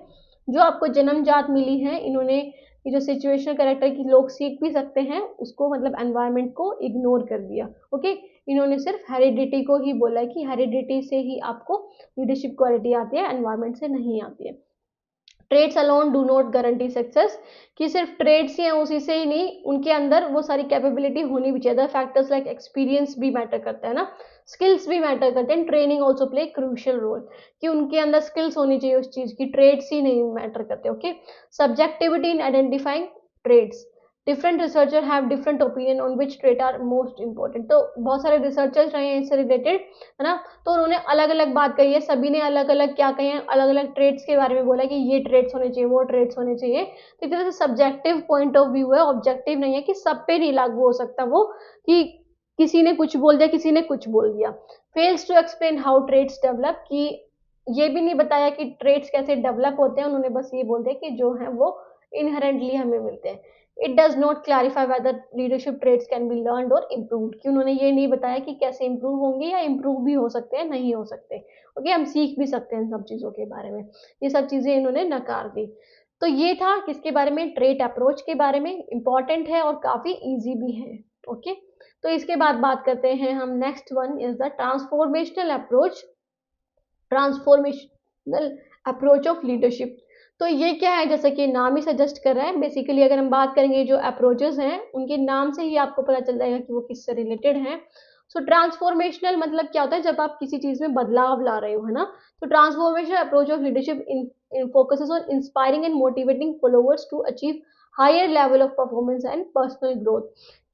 जो आपको जन्मजात मिली है। इन्होंने ये जो सिचुएशनल कैरेक्टर की लोग सीख भी सकते हैं उसको, मतलब एनवायरनमेंट को इग्नोर कर दिया। ओके, इन्होंने सिर्फ हेरिडिटी को ही बोला है कि हेरिडिटी से ही आपको लीडरशिप क्वालिटी आती है, एनवायरनमेंट से नहीं आती है। Traits alone do not guarantee success, कि सिर्फ ट्रेड्स ही हैं उसी से ही नहीं, उनके अंदर वो सारी कैपेबिलिटी होनी भी चाहिए। फैक्टर्स लाइक एक्सपीरियंस भी मैटर करता है ना, स्किल्स भी मैटर करते हैं, training also play crucial role, कि उनके अंदर स्किल्स होनी चाहिए उस चीज की, ट्रेड्स ही नहीं मैटर करते। Okay, subjectivity in identifying traits, different researcher have different opinion on which trait are most important, तो बहुत सारे रिसर्चर्स रहे हैं इससे रिलेटेड, है ना, तो उन्होंने अलग अलग बात कही है, सभी ने अलग अलग क्या कहे हैं, अलग अलग ट्रेड्स के बारे में बोला कि ये ट्रेड्स होने चाहिए, वो ट्रेड्स होने चाहिए। तो एक तरह से सब्जेक्टिव पॉइंट ऑफ व्यू है, ऑब्जेक्टिव नहीं है, कि सब पे नहीं लागू हो सकता वो, कि किसी ने कुछ बोल दिया, किसी ने कुछ बोल दिया। Fails to explain how traits develop, कि ये भी नहीं बताया कि ट्रेड्स कैसे डेवलप होते हैं, उन्होंने बस ये बोल दिया कि जो है वो इनहेरेंटली हमें मिलते हैं। It does not clarify whether leadership traits can be learned और इम्प्रूव्ड, कि उन्होंने ये नहीं बताया कि कैसे इम्प्रूव होंगे या इम्प्रूव भी हो सकते हैं, नहीं हो सकते। ओके, हम सीख भी सकते हैं इन सब चीज़ों के बारे में, ये सब चीज़ें इन्होंने नकार दी। तो ये था किसके बारे में, ट्रेट अप्रोच के बारे में, इंपॉर्टेंट है और काफ़ी ईजी भी है। ओके, तो इसके बाद बात करते हैं हम, next one is the transformational approach, transformational approach of leadership. तो ये क्या है, जैसा कि नाम ही सजेस्ट कर रहा है, बेसिकली अगर हम बात करेंगे जो अप्रोचेस हैं उनके नाम से ही आपको पता चल जाएगा कि वो किससे रिलेटेड हैं। सो ट्रांसफॉर्मेशनल मतलब क्या होता है, जब आप किसी चीज़ में बदलाव ला रहे हो, है ना। तो transformational approach of leadership in focuses on inspiring and motivating followers to achieve higher level of performance and personal growth,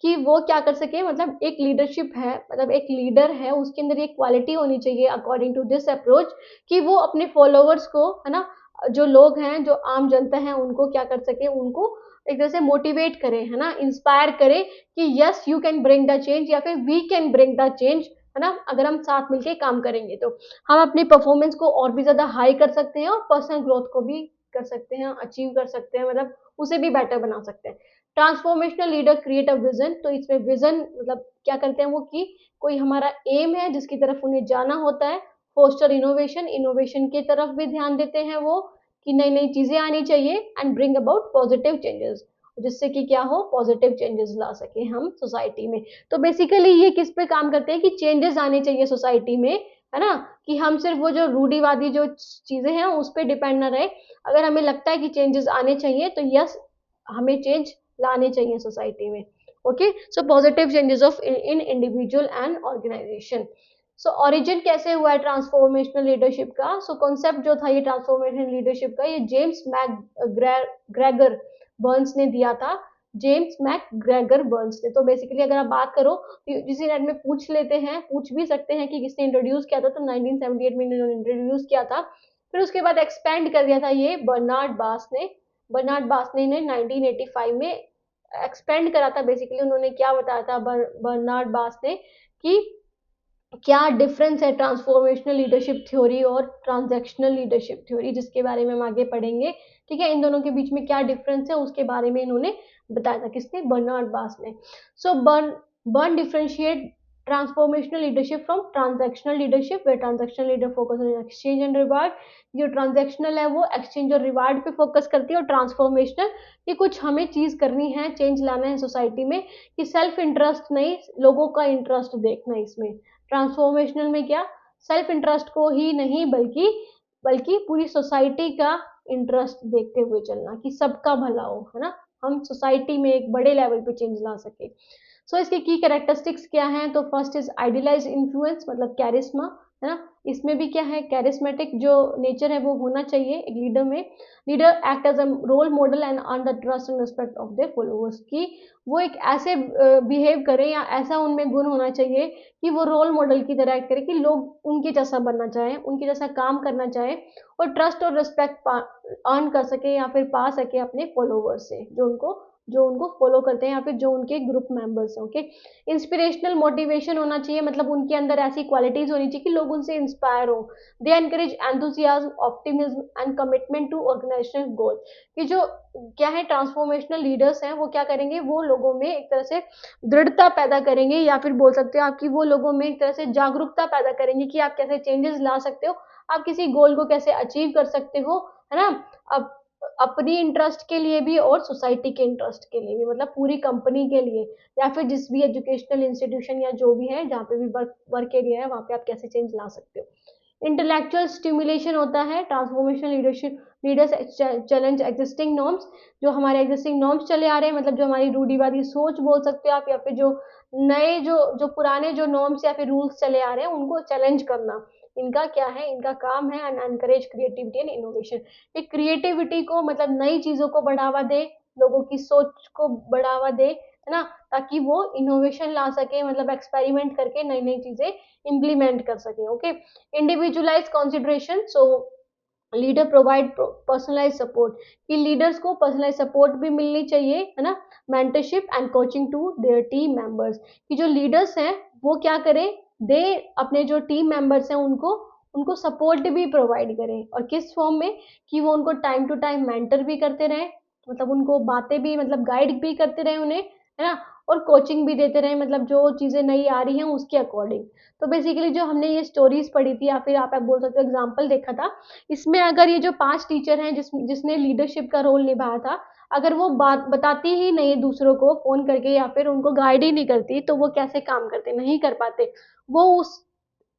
कि वो क्या कर सके, मतलब एक लीडरशिप है, मतलब एक लीडर है, उसके अंदर ये क्वालिटी होनी चाहिए अकॉर्डिंग टू दिस अप्रोच, कि वो अपने फॉलोअर्स को, है ना, जो लोग हैं, जो आम जनता है, उनको क्या कर सके, उनको एक तरह से मोटिवेट करे, है ना, इंस्पायर करे कि yes you can bring the change, या फिर we can bring the change, है ना। अगर हम साथ मिलके काम करेंगे तो हम अपनी परफॉर्मेंस को और भी ज्यादा हाई कर सकते हैं और पर्सनल ग्रोथ को भी कर सकते हैं, अचीव कर सकते हैं, मतलब उसे भी बेटर बना सकते हैं। Transformational leader create a vision, तो इसमें विजन मतलब क्या करते हैं वो, कि कोई हमारा एम है जिसकी तरफ उन्हें जाना होता है। फोस्टर इनोवेशन, इनोवेशन की तरफ भी ध्यान देते हैं वो, कि नई नई चीजें आनी चाहिए, and bring about positive changes, जिससे कि क्या हो, पॉजिटिव चेंजेस ला सके हम सोसाइटी में। तो बेसिकली ये किस पे काम करते हैं, कि चेंजेस आने चाहिए सोसाइटी में, है ना, कि हम सिर्फ वो जो रूढ़िवादी जो चीजें हैं उस पर डिपेंड ना रहे। अगर हमें लगता है कि चेंजेस आने चाहिए तो यस, हमें चेंज लाने चाहिए सोसाइटी में। Okay, so positive changes of in individual and organisation. So origin कैसे हुआ है ट्रांसफॉर्मेशनल लीडरशिप का, सो कॉन्सेप्ट जो था ये ट्रांसफॉर्मेशनल लीडरशिप का, ये जेम्स मैक ग्रेगर बर्न्स ने दिया था, जेम्स मैक ग्रेगर बर्न्स ने। तो बेसिकली अगर आप बात करो तो जिसे नेट में पूछ लेते हैं, पूछ भी सकते हैं कि किसने इंट्रोड्यूस किया था, तो 1978 में इन्होंने इंट्रोड्यूस किया था। फिर उसके बाद एक्सपेंड कर दिया था ये बर्नार्ड बास ने, बर्नार्ड बास्ने ने 1985 में एक्सपेंड करा था। बेसिकली उन्होंने क्या बताया था बर्नार्ड बास ने, कि क्या डिफरेंस है ट्रांसफॉर्मेशनल लीडरशिप थ्योरी और ट्रांजैक्शनल लीडरशिप थ्योरी, जिसके बारे में हम आगे पढ़ेंगे। ठीक है, इन दोनों के बीच में क्या डिफरेंस है उसके बारे में इन्होंने बताया था, किसने, बर्नार्ड बास ने। So Burns differentiate transformational leadership from transactional leadership, where transactional leader focus on exchange and reward. जो ट्रांजैक्शनल है वो एक्सचेंज और रिवार्ड पे फोकस करती है, और ट्रांसफॉर्मेशनल कि कुछ हमें चीज करनी है, चेंज लाना है सोसाइटी में, कि सेल्फ इंटरेस्ट नहीं, लोगों का इंटरेस्ट देखना इसमें। ट्रांसफॉर्मेशनल में क्या, सेल्फ इंटरेस्ट को ही नहीं, बल्कि बल्कि पूरी सोसाइटी का इंटरेस्ट देखते हुए चलना, कि सबका भला हो, है ना, हम सोसाइटी में एक बड़े लेवल पे चेंज ला सके। सो इसके की कैरेक्टरिस्टिक्स क्या हैं, तो फर्स्ट इज आइडियलाइज इन्फ्लुएंस, मतलब कैरिस्मा, है ना। इसमें भी क्या है, कैरिस्मेटिक जो नेचर है वो होना चाहिए एक लीडर में। Leader act as a role model and earn the trust and respect of their followers, की वो एक ऐसे बिहेव करें, या ऐसा उनमें गुण होना चाहिए कि वो रोल मॉडल की तरह एक्ट करें, कि लोग उनके जैसा बनना चाहें, उनके जैसा काम करना चाहें, और ट्रस्ट और रिस्पेक्ट अर्न कर सके या फिर पा सके अपने फॉलोअर्स से, जो उनको फॉलो करते हैं, या फिर जो उनके ग्रुप मेंबर्स हैं। ओके, इंस्पिरेशनल मोटिवेशन होना चाहिए, मतलब उनके अंदर ऐसी क्वालिटीज होनी चाहिए कि लोग उनसे इंस्पायर हो। They encourage enthusiasm, optimism and commitment to organisational goal, कि जो क्या है ट्रांसफॉर्मेशनल लीडर्स हैं वो क्या करेंगे, वो लोगों में एक तरह से दृढ़ता पैदा करेंगे, या फिर बोल सकते हो आपकी, वो लोगों में एक तरह से जागरूकता पैदा करेंगे कि आप कैसे चेंजेस ला सकते हो, आप किसी गोल को कैसे अचीव कर सकते हो, है ना। अब अपनी इंटरेस्ट के लिए भी और सोसाइटी के इंटरेस्ट के लिए भी, मतलब पूरी कंपनी के लिए, या फिर जिस भी एजुकेशनल इंस्टीट्यूशन या जो भी है जहाँ पे भी वर्क एरिया है वहाँ पे आप कैसे चेंज ला सकते हो। इंटेलेक्चुअल स्टिमुलेशन होता है, transformational leadership leaders challenge existing norms, जो हमारे एग्जिस्टिंग नॉर्म्स चले आ रहे हैं, मतलब जो हमारी रूढ़िवादी सोच बोल सकते हो आप, या फिर जो नए जो पुराने जो नॉर्म्स या फिर रूल्स चले आ रहे हैं उनको चैलेंज करना, इनका क्या है, इनका काम है। And encourage creativity and innovation, एक क्रिएटिविटी को, मतलब नई चीजों को बढ़ावा दे, लोगों की सोच को बढ़ावा दे, है ना, ताकि वो इनोवेशन ला सके, मतलब एक्सपेरिमेंट करके नई नई चीजें इम्प्लीमेंट कर सके। Okay, individualise consideration, so leader provide personalise support, कि लीडर्स को पर्सनलाइज सपोर्ट भी मिलनी चाहिए, है ना। Mentorship and coaching to their team members, कि जो लीडर्स हैं वो क्या करें, दे अपने जो टीम मेंबर्स हैं उनको उनको सपोर्ट भी प्रोवाइड करें, और किस फॉर्म में, कि वो उनको टाइम टू टाइम मेंटर भी करते रहें, मतलब उनको बातें भी मतलब गाइड भी करते रहे उन्हें, है ना, और कोचिंग भी देते रहे, मतलब जो चीज़ें नई आ रही हैं उसके अकॉर्डिंग। तो बेसिकली जो हमने ये स्टोरीज पढ़ी थी या फिर आप बोल सकते हो एग्जाम्पल देखा था, इसमें अगर ये जो 5 टीचर हैं जिसने लीडरशिप का रोल निभाया था, अगर वो बात बताती ही नहीं दूसरों को फ़ोन करके या फिर उनको गाइड ही नहीं करती, तो वो कैसे काम करते? नहीं कर पाते। वो उस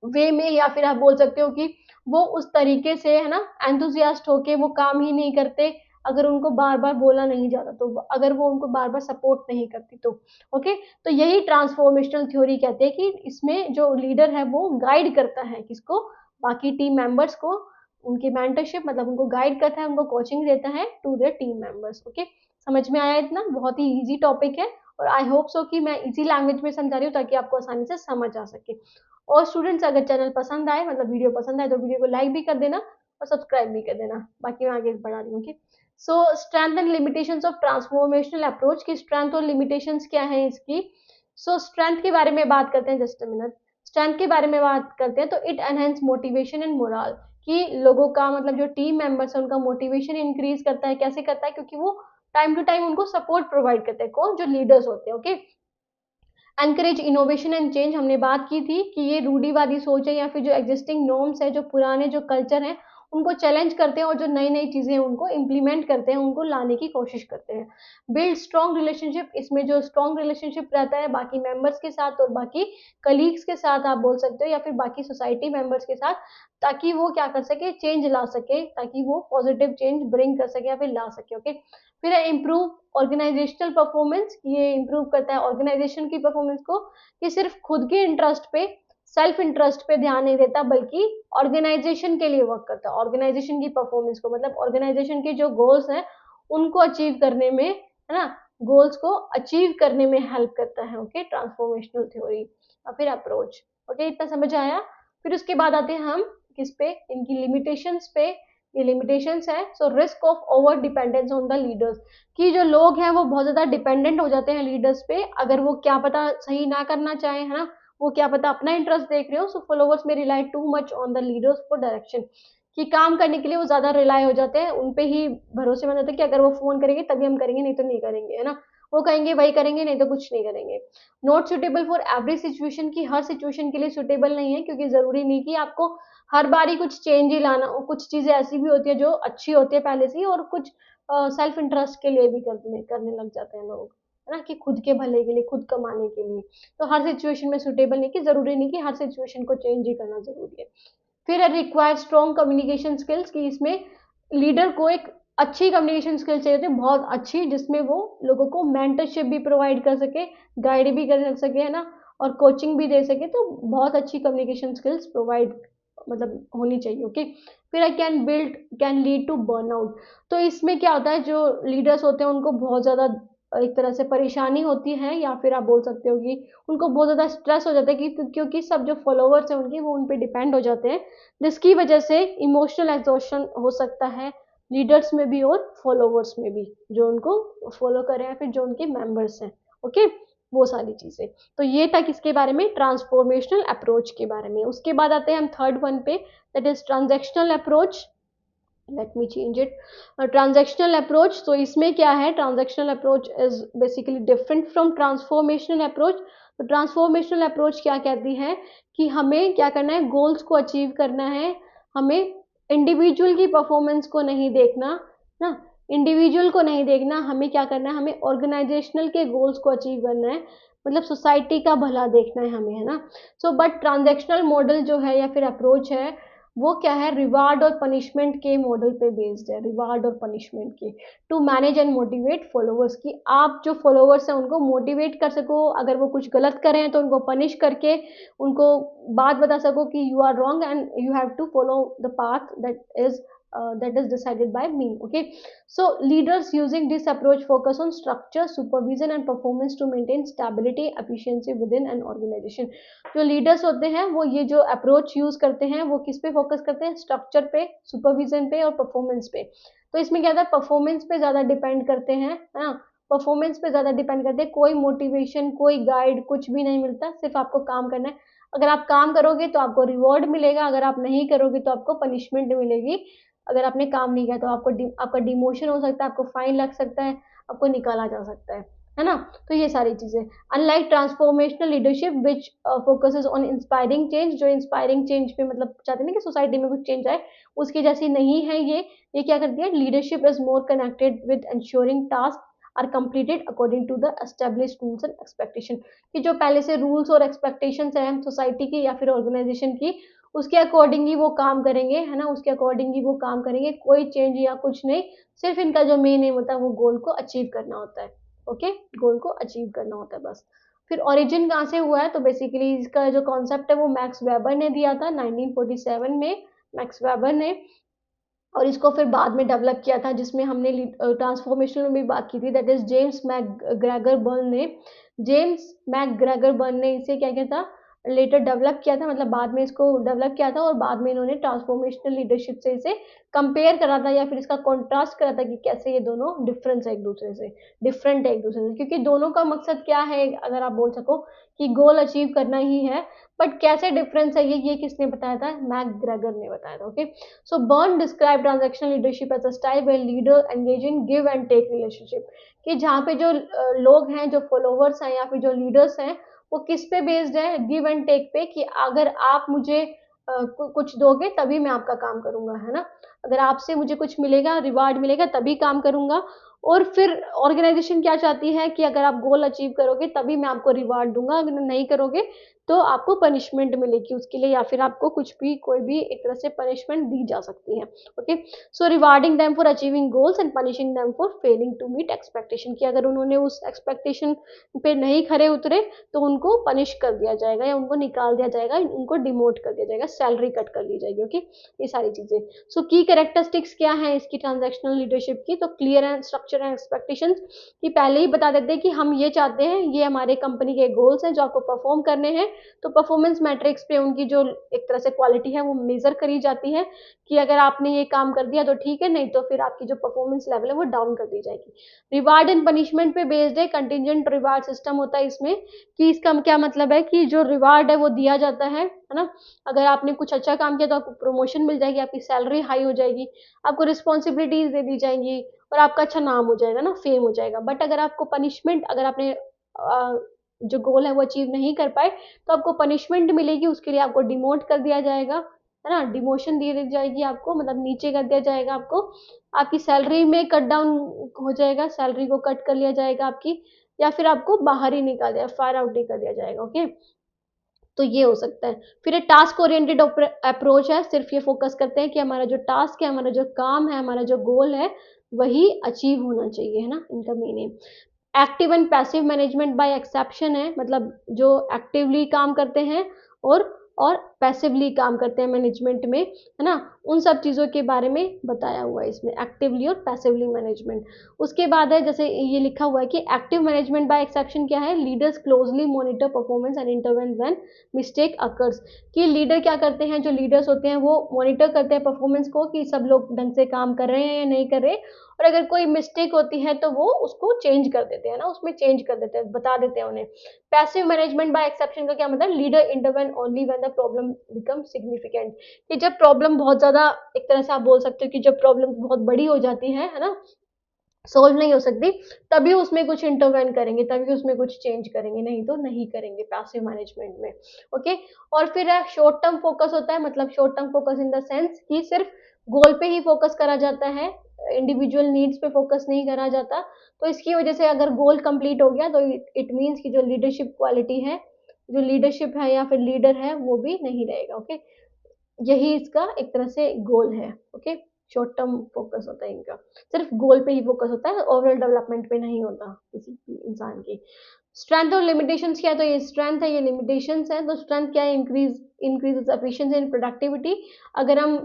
वे में या फिर आप बोल सकते हो कि वो उस तरीके से, है ना, एंथुसियास्ट होके वो काम ही नहीं करते, अगर उनको बार-बार बोला नहीं जाता तो, अगर वो उनको बार-बार सपोर्ट नहीं करती तो, ओके? तो यही ट्रांसफॉर्मेशनल थ्योरी कहते हैं कि इसमें जो लीडर है वो गाइड करता है किसको? बाकी टीम मेंबर्स को, उनकी मेंटरशिप मतलब उनको गाइड करता है, उनको कोचिंग देता है to their team members, okay? समझ में आया इतना? बहुत ही ईज़ी टॉपिक है और आई होप सो कि मैं ईज़ी लैंग्वेज में समझा रही हूँ ताकि आपको आसानी से समझ आ सके। और स्टूडेंट्स अगर चैनल पसंद आए मतलब वीडियो पसंद आए तो वीडियो को लाइक भी कर देना और सब्सक्राइब भी कर देना। बाकी मैं आगे बढ़ा रही हूँ, okay. So strength and limitations of transformational approach की स्ट्रेंथ और लिमिटेशंस क्या है इसकी। सो स्ट्रेंथ के बारे में बात करते हैं, जस्ट अ मिनट। स्ट्रेंथ के बारे में बात करते हैं तो it enhance motivation and moral, कि लोगों का मतलब जो टीम मेंबर्स है उनका मोटिवेशन इंक्रीज करता है। कैसे करता है? क्योंकि वो टाइम टू टाइम उनको सपोर्ट प्रोवाइड करते हैं। कौन? जो लीडर्स होते हैं, okay. Encourage innovation and change, हमने बात की थी कि ये रूढ़िवादी सोच है या फिर जो एग्जिस्टिंग नॉर्म्स है, जो पुराने जो कल्चर हैं उनको चैलेंज करते हैं और जो नई नई चीज़ें हैं उनको इम्प्लीमेंट करते हैं, उनको लाने की कोशिश करते हैं। बिल्ड स्ट्रॉन्ग रिलेशनशिप, इसमें जो स्ट्रॉन्ग रिलेशनशिप रहता है बाकी मेंबर्स के साथ और बाकी कलीग्स के साथ आप बोल सकते हो या फिर बाकी सोसाइटी मेंबर्स के साथ, ताकि वो क्या कर सके? चेंज ला सके, ताकि वो पॉजिटिव चेंज ब्रिंग कर सके या फिर ला सके, ओके। फिर है इम्प्रूव ऑर्गेनाइजेशनल परफॉर्मेंस, ये इम्प्रूव करता है ऑर्गेनाइजेशन की परफॉर्मेंस को, कि सिर्फ खुद के इंटरेस्ट पे, सेल्फ इंटरेस्ट पे ध्यान नहीं देता बल्कि ऑर्गेनाइजेशन के लिए वर्क करता है, ऑर्गेनाइजेशन की परफॉर्मेंस को, मतलब ऑर्गेनाइजेशन के जो गोल्स हैं उनको अचीव करने में, है ना, गोल्स को अचीव करने में हेल्प करता है, ओके। ट्रांसफॉर्मेशनल थ्योरी और फिर अप्रोच, ओके, इतना समझ आया। फिर उसके बाद आते हैं हम किस पे? इनकी लिमिटेशंस पे। ये लिमिटेशंस है। So risk of over dependence on the leaders, कि जो लोग हैं वो बहुत ज़्यादा डिपेंडेंट हो जाते हैं लीडर्स पे, अगर वो क्या पता सही ना करना चाहें, है ना, वो क्या पता अपना इंटरेस्ट देख रहे हो। सो फॉलोवर्स में rely too much on the leaders for direction, कि काम करने के लिए वो ज़्यादा रिलाई हो जाते हैं, उन पे ही भरोसेमंद होते हैं कि अगर वो फ़ोन करेंगे तभी हम करेंगे, नहीं तो नहीं करेंगे, है ना। वो कहेंगे वही करेंगे, नहीं तो कुछ नहीं करेंगे। Not suitable for every situation, की हर सिचुएशन के लिए सुटेबल नहीं है, क्योंकि ज़रूरी नहीं कि आपको हर बारी कुछ चेंज ही लाना हो। कुछ चीज़ें ऐसी भी होती है जो अच्छी होती है पहले से ही, और कुछ सेल्फ इंटरेस्ट के लिए भी करने करने लग जाते हैं लोग, है ना, कि खुद के भले के लिए, खुद कमाने के लिए। तो हर सिचुएशन में सुटेबल नहीं, कि ज़रूरी नहीं कि हर सिचुएशन को चेंज ही करना ज़रूरी है। फिर है रिक्वायर स्ट्रॉन्ग कम्युनिकेशन स्किल्स, कि इसमें लीडर को एक अच्छी कम्युनिकेशन स्किल्स चाहिए होती है, बहुत अच्छी, जिसमें वो लोगों को मेंटरशिप भी प्रोवाइड कर सके, गाइड भी कर सके, है ना, और कोचिंग भी दे सके। तो बहुत अच्छी कम्युनिकेशन स्किल्स प्रोवाइड मतलब होनी चाहिए, ओके। फिर I can lead to burnout, तो इसमें क्या होता है, जो लीडर्स होते हैं उनको बहुत ज़्यादा एक तरह से परेशानी होती है, या फिर आप बोल सकते हो कि उनको बहुत ज़्यादा स्ट्रेस हो जाता है, कि क्योंकि सब जो फॉलोवर्स हैं उनके वो उन पे डिपेंड हो जाते हैं, जिसकी वजह से इमोशनल एग्जॉशन हो सकता है लीडर्स में भी और फॉलोवर्स में भी, जो उनको फॉलो कर रहे हैं फिर जो उनके मेंबर्स हैं, ओके। वो सारी चीज़ें। तो ये था किसके बारे में? ट्रांसफॉर्मेशनल अप्रोच के बारे में। उसके बाद आते हैं हम थर्ड वन पे, that is transactional approach. Let me change it. Transactional approach, तो इसमें क्या है? Transactional approach is basically different from transformational approach. तो ट्रांसफॉर्मेशनल अप्रोच क्या कहती है कि हमें क्या करना है? गोल्स को अचीव करना है, हमें इंडिविजुअल की परफॉर्मेंस को नहीं देखना ना, इंडिविजुअल को नहीं देखना, हमें क्या करना है? हमें ऑर्गेनाइजेशनल के गोल्स को अचीव करना है, मतलब सोसाइटी का भला देखना है हमें, है ना। सो बट ट्रांजैक्शनल मॉडल जो है या फिर अप्रोच है, वो क्या है? रिवार्ड और पनिशमेंट के मॉडल पे बेस्ड है, रिवार्ड और पनिशमेंट के, to manage and motivate followers, की आप जो फॉलोवर्स हैं उनको मोटिवेट कर सको, अगर वो कुछ गलत कर रहे हैं तो उनको पनिश करके उनको बात बता सको कि you are wrong and you have to follow the path that is decided by me, okay. So leaders using this approach focus on structure, supervision and performance to maintain stability, efficiency within an organization. जो leaders होते हैं वो ये जो approach use करते हैं वो किस पे फोकस करते हैं? स्ट्रक्चर पे, सुपरविजन पे और परफॉर्मेंस पे। तो इसमें क्या होता है? परफॉर्मेंस पे ज्यादा डिपेंड करते हैं, है ना, परफॉर्मेंस पे ज्यादा डिपेंड करते हैं। कोई मोटिवेशन, कोई गाइड, कुछ भी नहीं मिलता, सिर्फ आपको काम करना है। अगर आप काम करोगे तो आपको रिवॉर्ड मिलेगा, अगर आप नहीं करोगे तो आपको पनिशमेंट मिलेगी। अगर आपने काम नहीं किया तो आपका डिमोशन हो सकता है, आपको फाइन लग सकता है, आपको निकाला जा सकता है ना। तो ये सारी चीजें, unlike transformational leadership which focuses on inspiring change, जो इंस्पायरिंग चेंज पे मतलब चाहते हैं ना कि सोसाइटी में कुछ चेंज आए, उसकी जैसी नहीं है ये क्या करती है, leadership is more connected with ensuring task are completed according to the established rules and expectation, कि जो पहले से रूल्स और एक्सपेक्टेशंस हैं सोसाइटी की या फिर ऑर्गेनाइजेशन की, उसके अकॉर्डिंग ही वो काम करेंगे, है ना, उसके अकॉर्डिंग ही वो काम करेंगे, कोई चेंज या कुछ नहीं, सिर्फ इनका जो मेन एम होता है वो गोल को अचीव करना होता है। ओके, गोल को अचीव करना होता है बस। फिर ओरिजिन कहाँ से हुआ है, तो बेसिकली इसका जो कॉन्सेप्ट है वो मैक्स वेबर ने दिया था 1947 में, मैक्स वेबर ने, और इसको फिर बाद में डेवलप किया था, जिसमें हमने ट्रांसफॉर्मेशन में भी बात की थी, that is James McGregor burn ने, जेम्स मैकग्रेगर बर्न ने इसे क्या किया था, लेटर डेवलप किया था, मतलब बाद में इसको डेवलप किया था, और बाद में इन्होंने ट्रांसफॉर्मेशनल लीडरशिप से इसे कंपेयर करा था या फिर इसका कॉन्ट्रास्ट करा था कि कैसे ये दोनों डिफरेंस है एक दूसरे से, डिफरेंट है एक दूसरे से, क्योंकि दोनों का मकसद क्या है, अगर आप बोल सको कि गोल अचीव करना ही है, बट कैसे डिफरेंस है ये किसने बताया था, मैकग्रेगर ने बताया था। Okay, so Byrne described transactional leadership as a style where leader engage in give and take relationship, कि जहाँ पे जो लोग हैं, जो फॉलोवर्स हैं या फिर जो लीडर्स हैं, वो किस पे बेस्ड है, गिव एंड टेक पे, कि अगर आप मुझे कुछ दोगे तभी मैं आपका काम करूंगा, है ना, अगर आपसे मुझे कुछ मिलेगा, रिवार्ड मिलेगा तभी काम करूंगा। और फिर ऑर्गेनाइजेशन क्या चाहती है कि अगर आप गोल अचीव करोगे तभी मैं आपको रिवार्ड दूंगा, अगर नहीं करोगे तो आपको पनिशमेंट मिलेगी उसके लिए, या फिर आपको कुछ भी कोई भी एक तरह से पनिशमेंट दी जा सकती है। Okay, so rewarding them for achieving goals and punishing them for failing to meet expectation, कि अगर उन्होंने उस एक्सपेक्टेशन पे नहीं खरे उतरे तो उनको पनिश कर दिया जाएगा या उनको निकाल दिया जाएगा, उनको डिमोट कर दिया जाएगा, सैलरी कट कर दी जाएगी। ओके, ये सारी चीजें। सो की कैरेक्टरिस्टिक्स क्या है इसकी ट्रांजैक्शनल लीडरशिप की, तो clear and structure and expectations, कि पहले ही बता देते हैं कि हम ये चाहते हैं, ये हमारे कंपनी के गोल्स हैं जो आपको परफॉर्म करने हैं, तो परफॉर्मेंस मैट्रिक्स पे उनकी जो एक तरह से क्वालिटी है वो मेजर करी जाती है, कि अगर आपने ये काम कर दिया तो ठीक है, नहीं तो फिर आपकी जो परफॉर्मेंस लेवल है वो डाउन कर दी जाएगी। रिवार्ड एंड पनिशमेंट पे बेस्ड है, कंटिजेंट रिवार्ड सिस्टम होता है इसमें, कि इसका क्या मतलब है कि जो रिवार्ड है वो दिया जाता है ना, अगर आपने कुछ अच्छा काम किया तो आपको प्रमोशन मिल जाएगी, आपकी सैलरी हाई हो जाएगी, आपको रिस्पॉन्सिबिलिटीज दे दी जाएंगी और आपका अच्छा नाम हो जाएगा ना, फेम हो जाएगा। बट अगर आपको पनिशमेंट, अगर आपने जो गोल है वो अचीव नहीं कर पाए तो आपको पनिशमेंट मिलेगी, उसके लिए आपको डिमोट कर दिया जाएगा, है ना, डिमोशन दे दी जाएगी आपको, मतलब नीचे कर दिया जाएगा आपको, आपकी सैलरी में कट डाउन हो जाएगा, सैलरी को कट कर लिया जाएगा आपकी, या फिर आपको बाहर ही निकाल दिया, फायर आउट नहीं कर दिया जाएगा। ओके, तो ये हो सकता है। फिर ये टास्क ओरिएंटेड अप्रोच है, सिर्फ ये फोकस करते हैं कि हमारा जो टास्क है, हमारा जो काम है, हमारा जो गोल है वही अचीव होना चाहिए, है ना, इनका main M. Active and passive management by exception है, मतलब जो एक्टिवली काम करते हैं और पैसिवली काम करते हैं मैनेजमेंट में, है ना, उन सब चीज़ों के बारे में बताया हुआ है इसमें, एक्टिवली और पैसिवली मैनेजमेंट। उसके बाद है, जैसे ये लिखा हुआ है कि एक्टिव मैनेजमेंट बाय एक्सेप्शन क्या है, leaders closely monitor performance and intervene when mistake occurs, कि लीडर क्या करते हैं, जो लीडर्स होते हैं वो मॉनिटर करते हैं परफॉर्मेंस को, कि सब लोग ढंग से काम कर रहे हैं या नहीं कर रहे, और अगर कोई मिस्टेक होती है तो वो उसको चेंज कर देते हैं ना, उसमें चेंज कर देते हैं, बता देते हैं उन्हें। पैसिव मैनेजमेंट बाय एक्सेप्शन का क्या मतलब, leader intervene only when the problem become significant, कि जब प्रॉब्लम बहुत ज्यादा, एक तरह से आप बोल सकते हो कि जब प्रॉब्लम बहुत बड़ी हो जाती है ना, सोल्व नहीं हो सकती, तभी उसमें कुछ इंटरवेन करेंगे, तभी उसमें कुछ चेंज करेंगे, नहीं तो नहीं करेंगे पैसिव मैनेजमेंट में। ओके, और फिर शॉर्ट टर्म फोकस होता है, मतलब short term focus in the sense कि सिर्फ गोल पे ही फोकस करा जाता है, इंडिविजुअल नीड्स पे फोकस नहीं करा जाता, तो इसकी वजह से अगर गोल कंप्लीट हो गया तो इट मीन्स कि जो लीडरशिप क्वालिटी है, जो लीडरशिप है या फिर लीडर है वो भी नहीं रहेगा। ओके, यही इसका एक तरह से गोल है। ओके, शॉर्ट टर्म फोकस होता है इनका, सिर्फ गोल पे ही फोकस होता है, ओवरऑल डेवलपमेंट पे नहीं होता किसी भी इंसान की। स्ट्रेंथ और लिमिटेशंस क्या है, तो ये स्ट्रेंथ है, ये लिमिटेशंस है। तो स्ट्रेंथ क्या है, इंक्रीज एफिशिएंसी एंड प्रोडक्टिविटी, अगर हम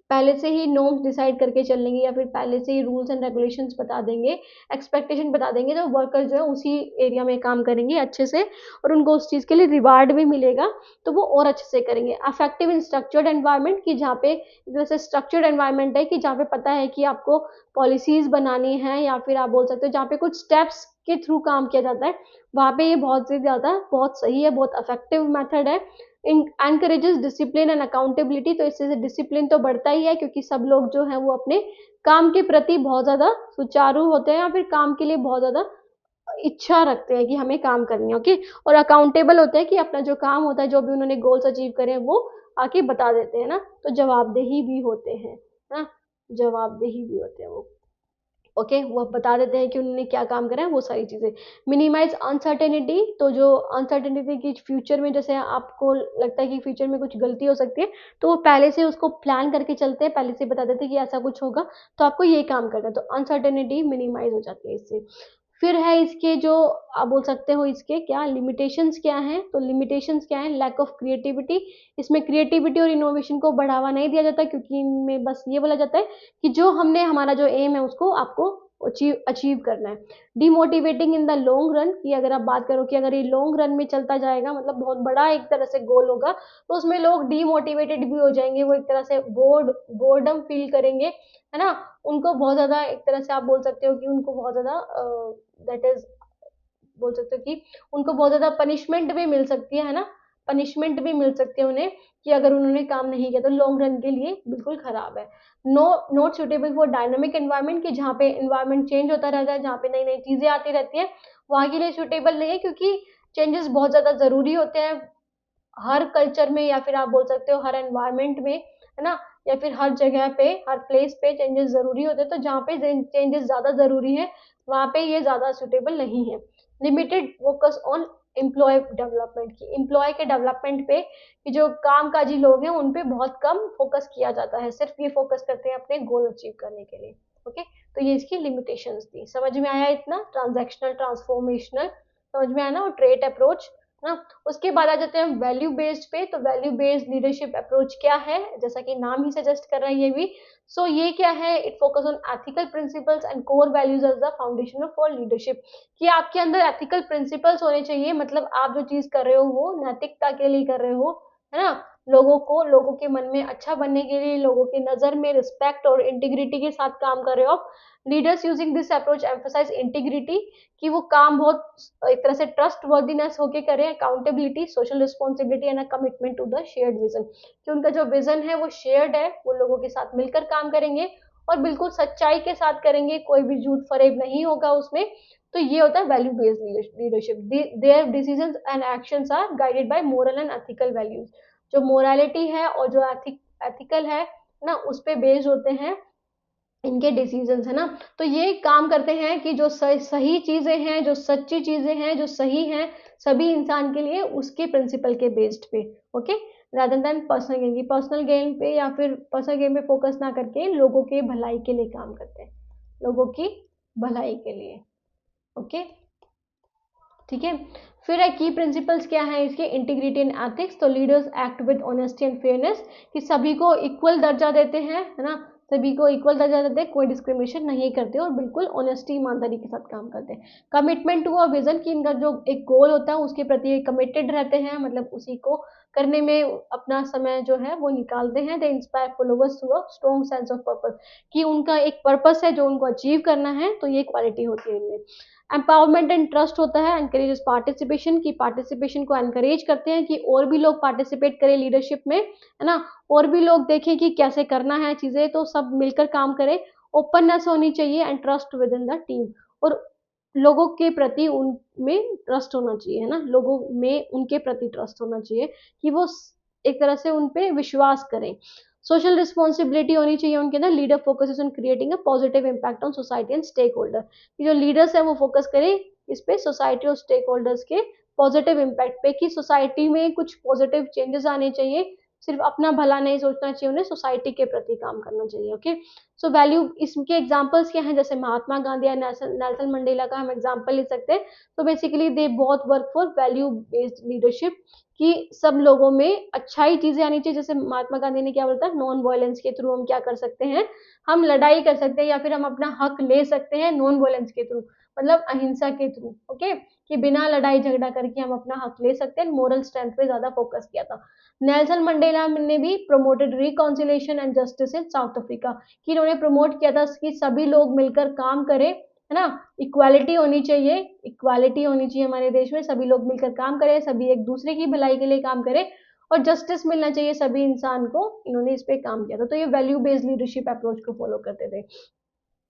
पहले से ही नॉर्म्स डिसाइड करके चल लेंगे या फिर पहले से ही रूल्स एंड रेगुलेशंस बता देंगे, एक्सपेक्टेशन बता देंगे, तो वर्कर जो है उसी एरिया में काम करेंगे अच्छे से, और उनको उस चीज़ के लिए रिवार्ड भी मिलेगा, तो वो और अच्छे से करेंगे। अफेक्टिव इन स्ट्रक्चर्ड एनवायरनमेंट, की जहाँ पे जैसे स्ट्रक्चर्ड एनवायरनमेंट है, कि जहाँ पे पता है कि आपको पॉलिसीज बनानी है, या फिर आप बोल सकते हो जहाँ पे कुछ स्टेप्स के थ्रू काम किया जाता है, वहाँ पे ये बहुत से ज़्यादा बहुत सही है, बहुत इफेक्टिव मेथड है। एनकरेजेस डिसिप्लिन एंड अकाउंटेबिलिटी, तो इससे डिसिप्लिन तो बढ़ता ही है क्योंकि सब लोग जो है वो अपने काम के प्रति बहुत ज़्यादा सुचारू होते हैं या फिर काम के लिए बहुत ज़्यादा इच्छा रखते हैं कि हमें काम करनी है, ओके। और अकाउंटेबल होते हैं कि अपना जो काम होता है, जो भी उन्होंने गोल्स अचीव करे हैं वो आके बता देते हैं ना, तो जवाबदेही भी होते हैं ना, जवाबदेही भी होते हैं वो, ओके। वो बता देते हैं कि उन्होंने क्या काम करा है, वो सारी चीज़ें। मिनिमाइज अनसर्टेनिटी, तो जो अनसर्टेनिटी की फ्यूचर में जैसे आपको लगता है कि फ्यूचर में कुछ गलती हो सकती है, तो वो पहले से उसको प्लान करके चलते हैं, पहले से बता देते हैं कि ऐसा कुछ होगा तो आपको ये काम करना है, तो अनसर्टेनिटी मिनिमाइज हो जाती है इससे। फिर है इसके जो आप बोल सकते हो इसके क्या लिमिटेशंस क्या हैं, तो लिमिटेशंस क्या हैं, लैक ऑफ क्रिएटिविटी, इसमें क्रिएटिविटी और इनोवेशन को बढ़ावा नहीं दिया जाता क्योंकि इनमें बस ये बोला जाता है कि जो हमने हमारा जो एम है उसको आपको अचीव अचीव करना है। Demotivating in the long run, की अगर आप बात करो कि अगर ये लॉन्ग रन में चलता जाएगा मतलब बहुत बड़ा एक तरह से गोल होगा, तो उसमें लोग डिमोटिवेटेड भी हो जाएंगे, वो एक तरह से बोर्डम फील करेंगे, है ना। उनको बहुत ज़्यादा एक तरह से आप बोल सकते हो कि उनको बहुत ज़्यादा दैट इज बोल सकते हो कि उनको बहुत ज़्यादा पनिशमेंट भी मिल सकती है ना, पनिशमेंट भी मिल सकती है उन्हें कि अगर उन्होंने काम नहीं किया तो लॉन्ग रन के लिए बिल्कुल खराब है। No not suitable for dynamic environment, कि जहाँ पे एनवायरनमेंट चेंज होता रहता है, जहाँ पे नई नई चीज़ें आती रहती हैं, वहाँ के लिए सुटेबल नहीं है क्योंकि चेंजेस बहुत ज़्यादा ज़रूरी होते हैं हर कल्चर में, या फिर आप बोल सकते हो हर एनवायरनमेंट में, है ना, या फिर हर जगह पे हर प्लेस पे चेंजेस ज़रूरी होते हैं, तो जहाँ पे चेंजेस ज़्यादा ज़रूरी है वहाँ पे ये ज़्यादा सुटेबल नहीं है। Limited focus on employ development, की एम्प्लॉय के डेवलपमेंट पे, कि जो कामकाजी लोग हैं उन पे बहुत कम फोकस किया जाता है, सिर्फ ये फोकस करते हैं अपने गोल अचीव करने के लिए, ओके। तो ये इसकी लिमिटेशंस थी, समझ में आया इतना, ट्रांजैक्शनल ट्रांसफॉर्मेशनल समझ में आया ना, और ट्रेट अप्रोच ना। उसके बाद आ जाते हैं वैल्यू बेस्ड पे, तो वैल्यू बेस्ड लीडरशिप अप्रोच क्या है, जैसा कि नाम ही सजेस्ट कर रहा है ये भी। सो ये क्या है, it focus on ethical principles and core values as the foundation of for leadership, कि आपके अंदर एथिकल प्रिंसिपल्स होने चाहिए, मतलब आप जो चीज कर रहे हो वो नैतिकता के लिए कर रहे हो, है ना, लोगों के मन में अच्छा बनने के लिए, लोगों की नजर में रिस्पेक्ट और इंटीग्रिटी के साथ काम कर रहे हो आप। Leaders using this approach emphasise integrity, कि वो काम बहुत एक तरह से ट्रस्ट वर्दीनेस होके करें, accountability, social responsibility and a commitment to the shared vision, कि उनका जो विजन है वो शेयर्ड है, वो लोगों के साथ मिलकर काम करेंगे और बिल्कुल सच्चाई के साथ करेंगे, कोई भी झूठ फरेब नहीं होगा उसमें। तो ये होता है value based leadership. Their decisions and actions are guided by moral and ethical values, जो मोरालिटी है और जो एथिकल है ना, उस पे बेस्ड होते हैं इनके डिसीजंस, है ना। तो ये काम करते हैं कि जो सही चीजें हैं, जो सच्ची चीजें हैं, जो सही हैं सभी इंसान के लिए, उसके प्रिंसिपल के बेस्ड पे, okay, rather than personal gain, की पर्सनल गेन पे या फिर पर्सनल गेन पे फोकस ना करके लोगों के भलाई के लिए काम करते हैं, लोगों की भलाई के लिए, ओके, ठीक है। फिर है की प्रिंसिपल्स क्या है इसके, इंटीग्रिटी एंड एथिक्स, तो leaders act with honesty and fairness, कि सभी को इक्वल दर्जा देते हैं, है ना, सभी को इक्वल दर्जा देते हैं, कोई डिस्क्रिमिनेशन नहीं करते और बिल्कुल ऑनेस्टी ईमानदारी के साथ काम करते हैं। कमिटमेंट टू अ विजन, की इनका जो एक गोल होता है उसके प्रति कमिटेड रहते हैं, मतलब उसी को करने में अपना समय जो है वो निकालते हैं। They inspire followers to a strong sense of purpose, कि उनका एक पर्पस है जो उनको अचीव करना है, तो ये क्वालिटी होती है इनमें। एम्पावरमेंट एंड ट्रस्ट होता है, एनकरेजेस पार्टिसिपेशन, की पार्टिसिपेशन को एनकरेज करते हैं कि और भी लोग पार्टिसिपेट करें लीडरशिप में, है ना, और भी लोग देखें कि कैसे करना है चीजें, तो सब मिलकर काम करें। ओपननेस होनी चाहिए and trust with in the team, और लोगों के प्रति उनमें ट्रस्ट होना चाहिए, है ना, लोगों में उनके प्रति ट्रस्ट होना चाहिए कि वो एक तरह से उन पे विश्वास करें। सोशल रिस्पॉन्सिबिलिटी होनी चाहिए उनके अंदर, leader focuses on creating a positive impact on society and stakeholder, जो लीडर्स है वो फोकस करें इस पे सोसाइटी और स्टेक होल्डर्स के पॉजिटिव इम्पैक्ट पे, कि सोसाइटी में कुछ पॉजिटिव चेंजेस आने चाहिए, सिर्फ अपना भला नहीं सोचना चाहिए, उन्हें सोसाइटी के प्रति काम करना चाहिए, ओके। सो वैल्यू, इसके एग्जांपल्स क्या हैं, जैसे महात्मा गांधी या नेल्सन मंडेला का हम एग्जांपल ले सकते हैं। तो basically they both work for value based leadership, कि सब लोगों में अच्छाई चीजें आनी चाहिए, जैसे महात्मा गांधी ने क्या बोलता है, नॉन वायलेंस के थ्रू हम क्या कर सकते हैं, हम लड़ाई कर सकते हैं या फिर हम अपना हक ले सकते हैं नॉन वायलेंस के थ्रू, मतलब अहिंसा के थ्रू, ओके, कि बिना लड़ाई झगड़ा करके हम अपना हक ले सकते हैं। मोरल स्ट्रेंथ पे ज्यादा फोकस किया था। नेल्सन मंडेला ने भी promoted reconciliation and justice in south Africa, कि इन्होंने प्रमोट किया था कि सभी लोग मिलकर काम करें, है ना, इक्वालिटी होनी चाहिए, इक्वालिटी होनी चाहिए हमारे देश में, सभी लोग मिलकर काम करें, सभी एक दूसरे की भलाई के लिए काम करें, और जस्टिस मिलना चाहिए सभी इंसान को, इन्होंने इस पे काम किया था। तो ये वैल्यू बेस्ड लीडरशिप अप्रोच को फॉलो करते थे।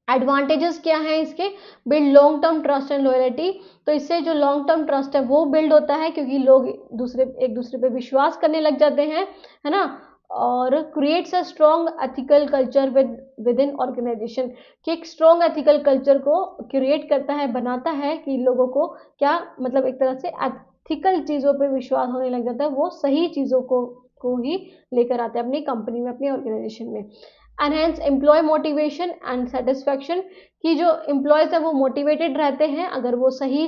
एडवांटेजेस क्या है इसके? Build long term trust and loyalty. तो इससे जो लॉन्ग टर्म ट्रस्ट है वो बिल्ड होता है, क्योंकि लोग एक दूसरे पे विश्वास करने लग जाते हैं, है ना। और creates a strong ethical culture within organisation, कि एक स्ट्रॉन्ग एथिकल कल्चर को क्रिएट करता है, बनाता है, कि लोगों को क्या मतलब एक तरह से एथिकल चीज़ों पे विश्वास होने लग जाता है, वो सही चीज़ों को ही लेकर आते हैं अपनी कंपनी में, अपनी ऑर्गेनाइजेशन में। Enhance employ motivation and satisfaction, कि जो एम्प्लॉयज है वो मोटिवेटेड रहते हैं अगर वो सही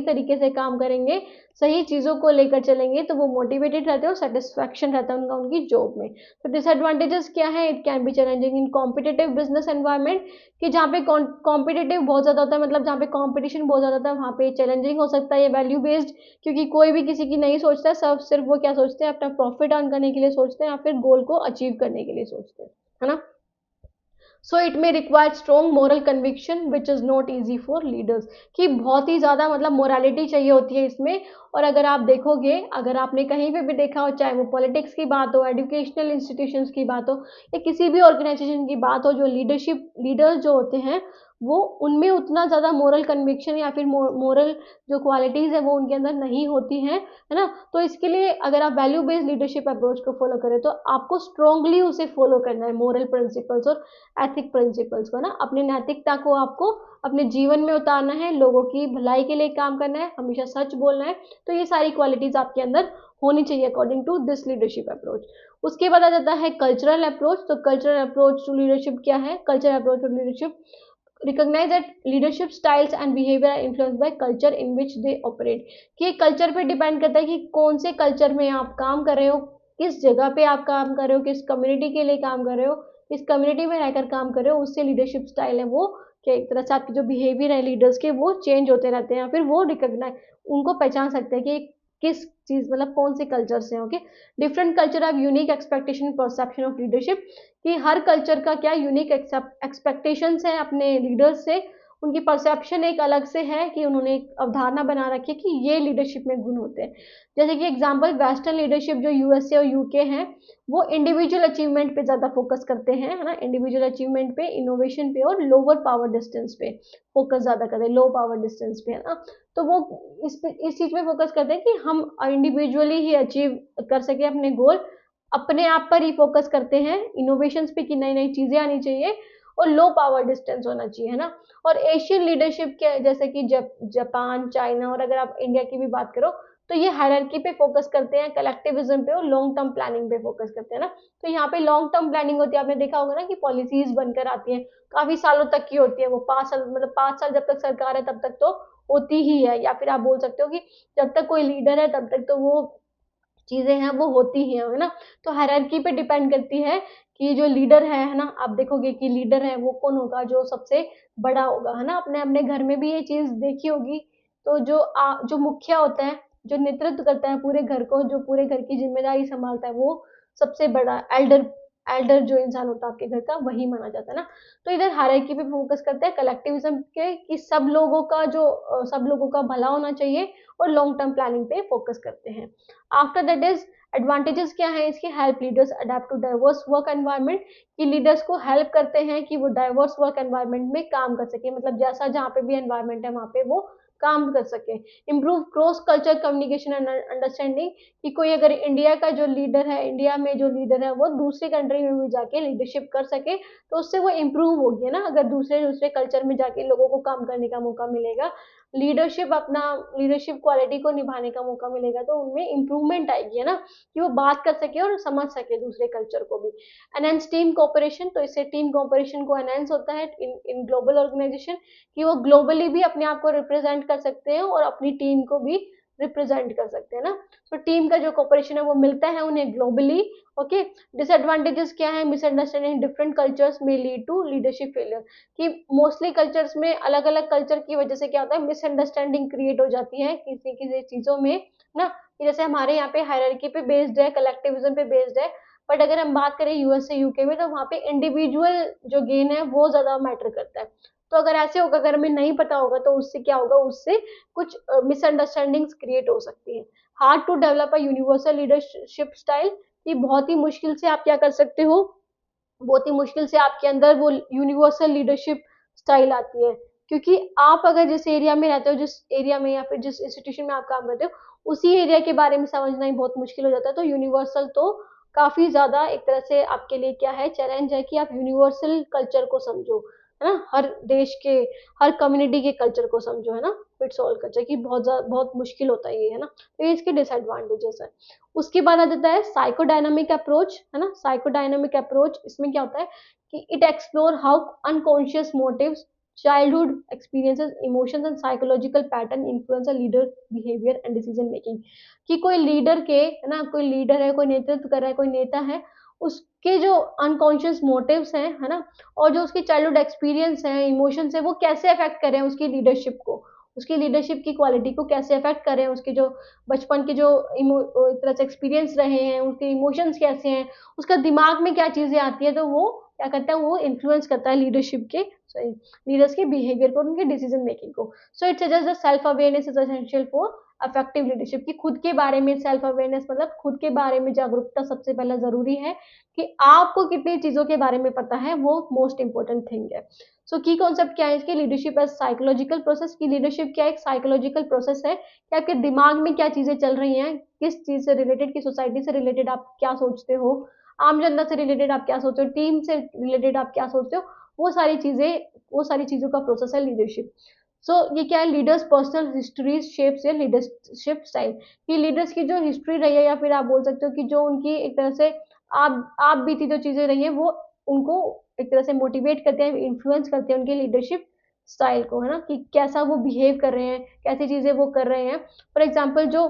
तरीके से काम करेंगे, सही चीज़ों को लेकर चलेंगे, तो वो मोटिवेटेड रहते हैं और सेटिस्फैक्शन रहता है उनका उनकी जॉब में। तो डिसएडवांटेजेस क्या है? It can be challenging in competitive business environment, कि जहाँ पे कॉम्पिटिटिव बहुत ज़्यादा होता है, मतलब जहाँ पे कॉम्पिटिशन बहुत ज़्यादा होता है, वहाँ पे चैलेंजिंग हो सकता है ये वैल्यू बेस्ड, क्योंकि कोई भी किसी की नहीं सोचता है, सब सिर्फ वो क्या सोचते हैं, अपना प्रॉफिट अर्न करने के लिए सोचते हैं, या फिर गोल को अचीव करने के लिए सोचते हैं, है ना। So it may require strong moral conviction which is not easy for leaders, कि बहुत ही ज़्यादा मतलब मोरालिटी चाहिए होती है इसमें। और अगर आप देखोगे, अगर आपने कहीं पे भी देखा हो, चाहे वो पॉलिटिक्स की बात हो, एजुकेशनल इंस्टीट्यूशंस की बात हो, या किसी भी ऑर्गेनाइजेशन की बात हो, जो लीडर्स जो होते हैं, वो उनमें उतना ज़्यादा मोरल कन्विक्शन या फिर मोरल जो क्वालिटीज़ है वो उनके अंदर नहीं होती हैं, है ना। तो इसके लिए अगर आप वैल्यू बेस्ड लीडरशिप अप्रोच को फॉलो करें, तो आपको स्ट्रांगली उसे फॉलो करना है, मोरल प्रिंसिपल्स और एथिक प्रिंसिपल्स को ना, अपनी नैतिकता को आपको अपने जीवन में उतारना है, लोगों की भलाई के लिए काम करना है, हमेशा सच बोलना है। तो ये सारी क्वालिटीज आपके अंदर होनी चाहिए according to this leadership approach. उसके बाद आ जाता है कल्चरल अप्रोच। तो कल्चरल अप्रोच टू लीडरशिप क्या है? Cultural approach to leadership recognise that leadership styles and behaviour are influenced by culture in which they operate, कि कल्चर पे डिपेंड करता है कि कौन से कल्चर में आप काम कर रहे हो, किस जगह पे आप काम कर रहे हो, किस कम्युनिटी के लिए काम कर रहे हो, किस कम्युनिटी में रहकर काम कर रहे हो, उससे लीडरशिप स्टाइल है वो कि एक तरह से आपके जो बिहेवियर है लीडर्स के वो चेंज होते रहते हैं, फिर वो रिकॉग्नाइज उनको पहचान सकते हैं कि किस चीज मतलब कौन से कल्चर से। Okay, different culture have unique expectation perception of leadership, कि हर कल्चर का क्या यूनिक एक्सपेक्टेशंस है अपने लीडर्स से, उनकी परसेप्शन एक अलग से है, कि उन्होंने एक अवधारणा बना रखी है कि ये लीडरशिप में गुण होते हैं। जैसे कि एग्जांपल वेस्टर्न लीडरशिप जो यूएसए और यूके हैं, वो इंडिविजुअल अचीवमेंट पे ज़्यादा फोकस करते हैं, है ना, इंडिविजुअल अचीवमेंट पे, इनोवेशन पे और लोअर पावर डिस्टेंस पे फोकस ज़्यादा करते हैं, लो पावर डिस्टेंस पे, है ना। तो वो इस चीज़ पे फोकस करते हैं कि हम इंडिविजुअली ही अचीव कर सके अपने गोल, अपने आप पर ही फोकस करते हैं, इनोवेशंस पे कि नई नई चीज़ें आनी चाहिए, और लो पावर डिस्टेंस होना चाहिए, है ना। और एशियन लीडरशिप के जैसे कि जापान, चाइना, और अगर आप इंडिया की भी बात करो, तो ये हायरार्की पे फोकस करते हैं, कलेक्टिविज्म पे और लॉन्ग टर्म प्लानिंग पे फोकस करते हैं ना। तो यहाँ पे लॉन्ग टर्म प्लानिंग होती है, आपने देखा होगा ना कि पॉलिसीज बनकर आती हैं, काफी सालों तक की होती है वो, 5 साल मतलब 5 साल जब तक सरकार है तब तक तो होती ही है, या फिर आप बोल सकते हो कि जब तक कोई लीडर है तब तक तो वो चीजें हैं वो होती ही है ना। तो हायरार्की पे डिपेंड करती है कि जो लीडर है ना, आप देखोगे कि लीडर है वो कौन होगा, जो सबसे बड़ा होगा, है ना। अपने अपने घर में भी ये चीज देखी होगी। तो जो मुखिया होता है, जो नेतृत्व करता है पूरे घर को, जो पूरे घर की जिम्मेदारी संभालता है, वो सबसे बड़ा एल्डर एल्डर जो इंसान होता है आपके घर का, वही माना जाता है ना। तो इधर हायरार्की पे फोकस करते हैं, कलेक्टिविज्म के, कि सब लोगों का भला होना चाहिए, और लॉन्ग टर्म प्लानिंग पे फोकस करते हैं। आफ्टर दैट इज एडवांटेजेस क्या है इसके? Help leaders adapt to diverse work environment, कि लीडर्स को हेल्प करते हैं कि वो डाइवर्स वर्क एनवायरनमेंट में काम कर सके, मतलब जैसा जहाँ पे भी एनवायरनमेंट है वहाँ पे वो काम कर सके। Improve cross culture communication and understanding, कि कोई अगर इंडिया का जो लीडर है, इंडिया में जो लीडर है वो दूसरी कंट्री में भी जाके लीडरशिप कर सके, तो उससे वो इम्प्रूव होगी ना। अगर दूसरे दूसरे कल्चर में जाके लोगों को काम करने का मौका मिलेगा, लीडरशिप क्वालिटी को निभाने का मौका मिलेगा, तो उनमें इंप्रूवमेंट आएगी, है ना, कि वो बात कर सके और समझ सके दूसरे कल्चर को भी। एनहेंस टीम कोऑपरेशन, तो इससे टीम कोऑपरेशन को एनहेंस होता है इन ग्लोबल ऑर्गेनाइजेशन, कि वो ग्लोबली भी अपने आप को रिप्रेजेंट कर सकते हैं और अपनी टीम को भी रिप्रेजेंट कर सकते हैं ना। तो टीम का जो कोऑपरेशन है वो मिलता है उन्हें ग्लोबली। ओके, डिसएडवांटेजेस क्या है? मिसअंडरस्टैंडिंग डिफरेंट कल्चर्स में लीड टू लीडरशिप फेलियर, कि मोस्टली कल्चर्स में अलग अलग कल्चर की वजह से क्या होता है, मिसअंडरस्टैंडिंग क्रिएट हो जाती है किसी किसी चीजों में ना। कि जैसे हमारे यहाँ पे हायरार्की पे बेस्ड है, कलेक्टिविज्म पे बेस्ड है, बट अगर हम बात करें यूएसए यूके में, तो वहाँ पे इंडिविजुअल जो गेन है वो ज्यादा मैटर करता है। तो अगर ऐसे होगा, अगर हमें नहीं पता होगा तो उससे क्या होगा, उससे कुछ मिसअंडरस्टैंडिंग्स क्रिएट हो सकती है। Hard to develop a universal leadership style, ये बहुत ही मुश्किल से आप क्या कर सकते हो, बहुत ही मुश्किल से आपके अंदर वो यूनिवर्सल लीडरशिप स्टाइल आती है, क्योंकि आप अगर जिस एरिया में रहते हो, जिस एरिया में या फिर जिस इंस्टीट्यूशन में आप काम करते हो, उसी एरिया के बारे में समझना ही बहुत मुश्किल हो जाता है। तो यूनिवर्सल तो काफी ज्यादा एक तरह से आपके लिए क्या है, चैलेंज है कि आप यूनिवर्सल कल्चर को समझो, है ना, हर देश के, हर कम्युनिटी के कल्चर को समझो, है ना, फिट्स ऑल कल्चर की बहुत मुश्किल होता है ये, है ना, तो ये इसके डिसएडवांटेजेस है। उसके बाद आ जाता है साइकोडायनामिक अप्रोच, है ना, साइकोडायनामिक अप्रोच, इसमें क्या होता है कि it explore how unconscious motives, childhood experiences, emotions and psychological pattern influence a leader behaviour and decision making. कि कोई लीडर के, है ना, कोई लीडर है, कोई नेतृत्व कर रहा है, कोई नेता है, उसके जो अनकॉन्शियस मोटिव्स हैं, है ना, और जो उसकी चाइल्डहुड एक्सपीरियंस है, इमोशंस है, वो कैसे अफेक्ट कर रहे हैं उसकी लीडरशिप को, उसकी लीडरशिप की क्वालिटी को कैसे अफेक्ट कर रहे हैं, उसके जो बचपन के जो एक तरह से एक्सपीरियंस रहे हैं, उसके इमोशंस कैसे हैं, उसका दिमाग में क्या चीजें आती है, तो वो क्या करता है, वो इन्फ्लुएंस करता है लीडरशिप के, सॉरी, लीडर्स के बिहेवियर को, उनके डिसीजन मेकिंग को। So it suggest the self awareness is essential for affective leadership, की खुद के बारे में सेल्फ अवेयरनेस मतलब खुद के बारे में जागरूकता सबसे पहले जरूरी है, कि आपको कितनी चीजों के बारे में पता है, वो मोस्ट इंपॉर्टेंट थिंग है। सो की कॉन्सेप्ट क्या है इसकी, लीडरशिप एज साइकोलॉजिकल प्रोसेस, की लीडरशिप क्या एक साइकोलॉजिकल प्रोसेस है, कि आपके दिमाग में क्या चीजें चल रही हैं, किस चीज से रिलेटेड, किस सोसाइटी से रिलेटेड आप क्या सोचते हो, आम जनता से रिलेटेड आप क्या सोचते हो, टीम से रिलेटेड आप क्या सोचते हो, वो सारी चीजें, वो सारी चीजों का प्रोसेस है लीडरशिप। सो ये क्या है, लीडर्स पर्सनल हिस्ट्रीज शेप्स या लीडरशिप स्टाइल, कि लीडर्स की जो हिस्ट्री रही है, या फिर आप बोल सकते हो कि जो उनकी एक तरह से आप बीती जो चीजें रही हैं, वो उनको एक तरह से मोटिवेट करते हैं, इन्फ्लुएंस करते हैं उनके लीडरशिप स्टाइल को, है ना, कि कैसा वो बिहेव कर रहे हैं, कैसी चीजें वो कर रहे हैं। फॉर एग्जाम्पल जो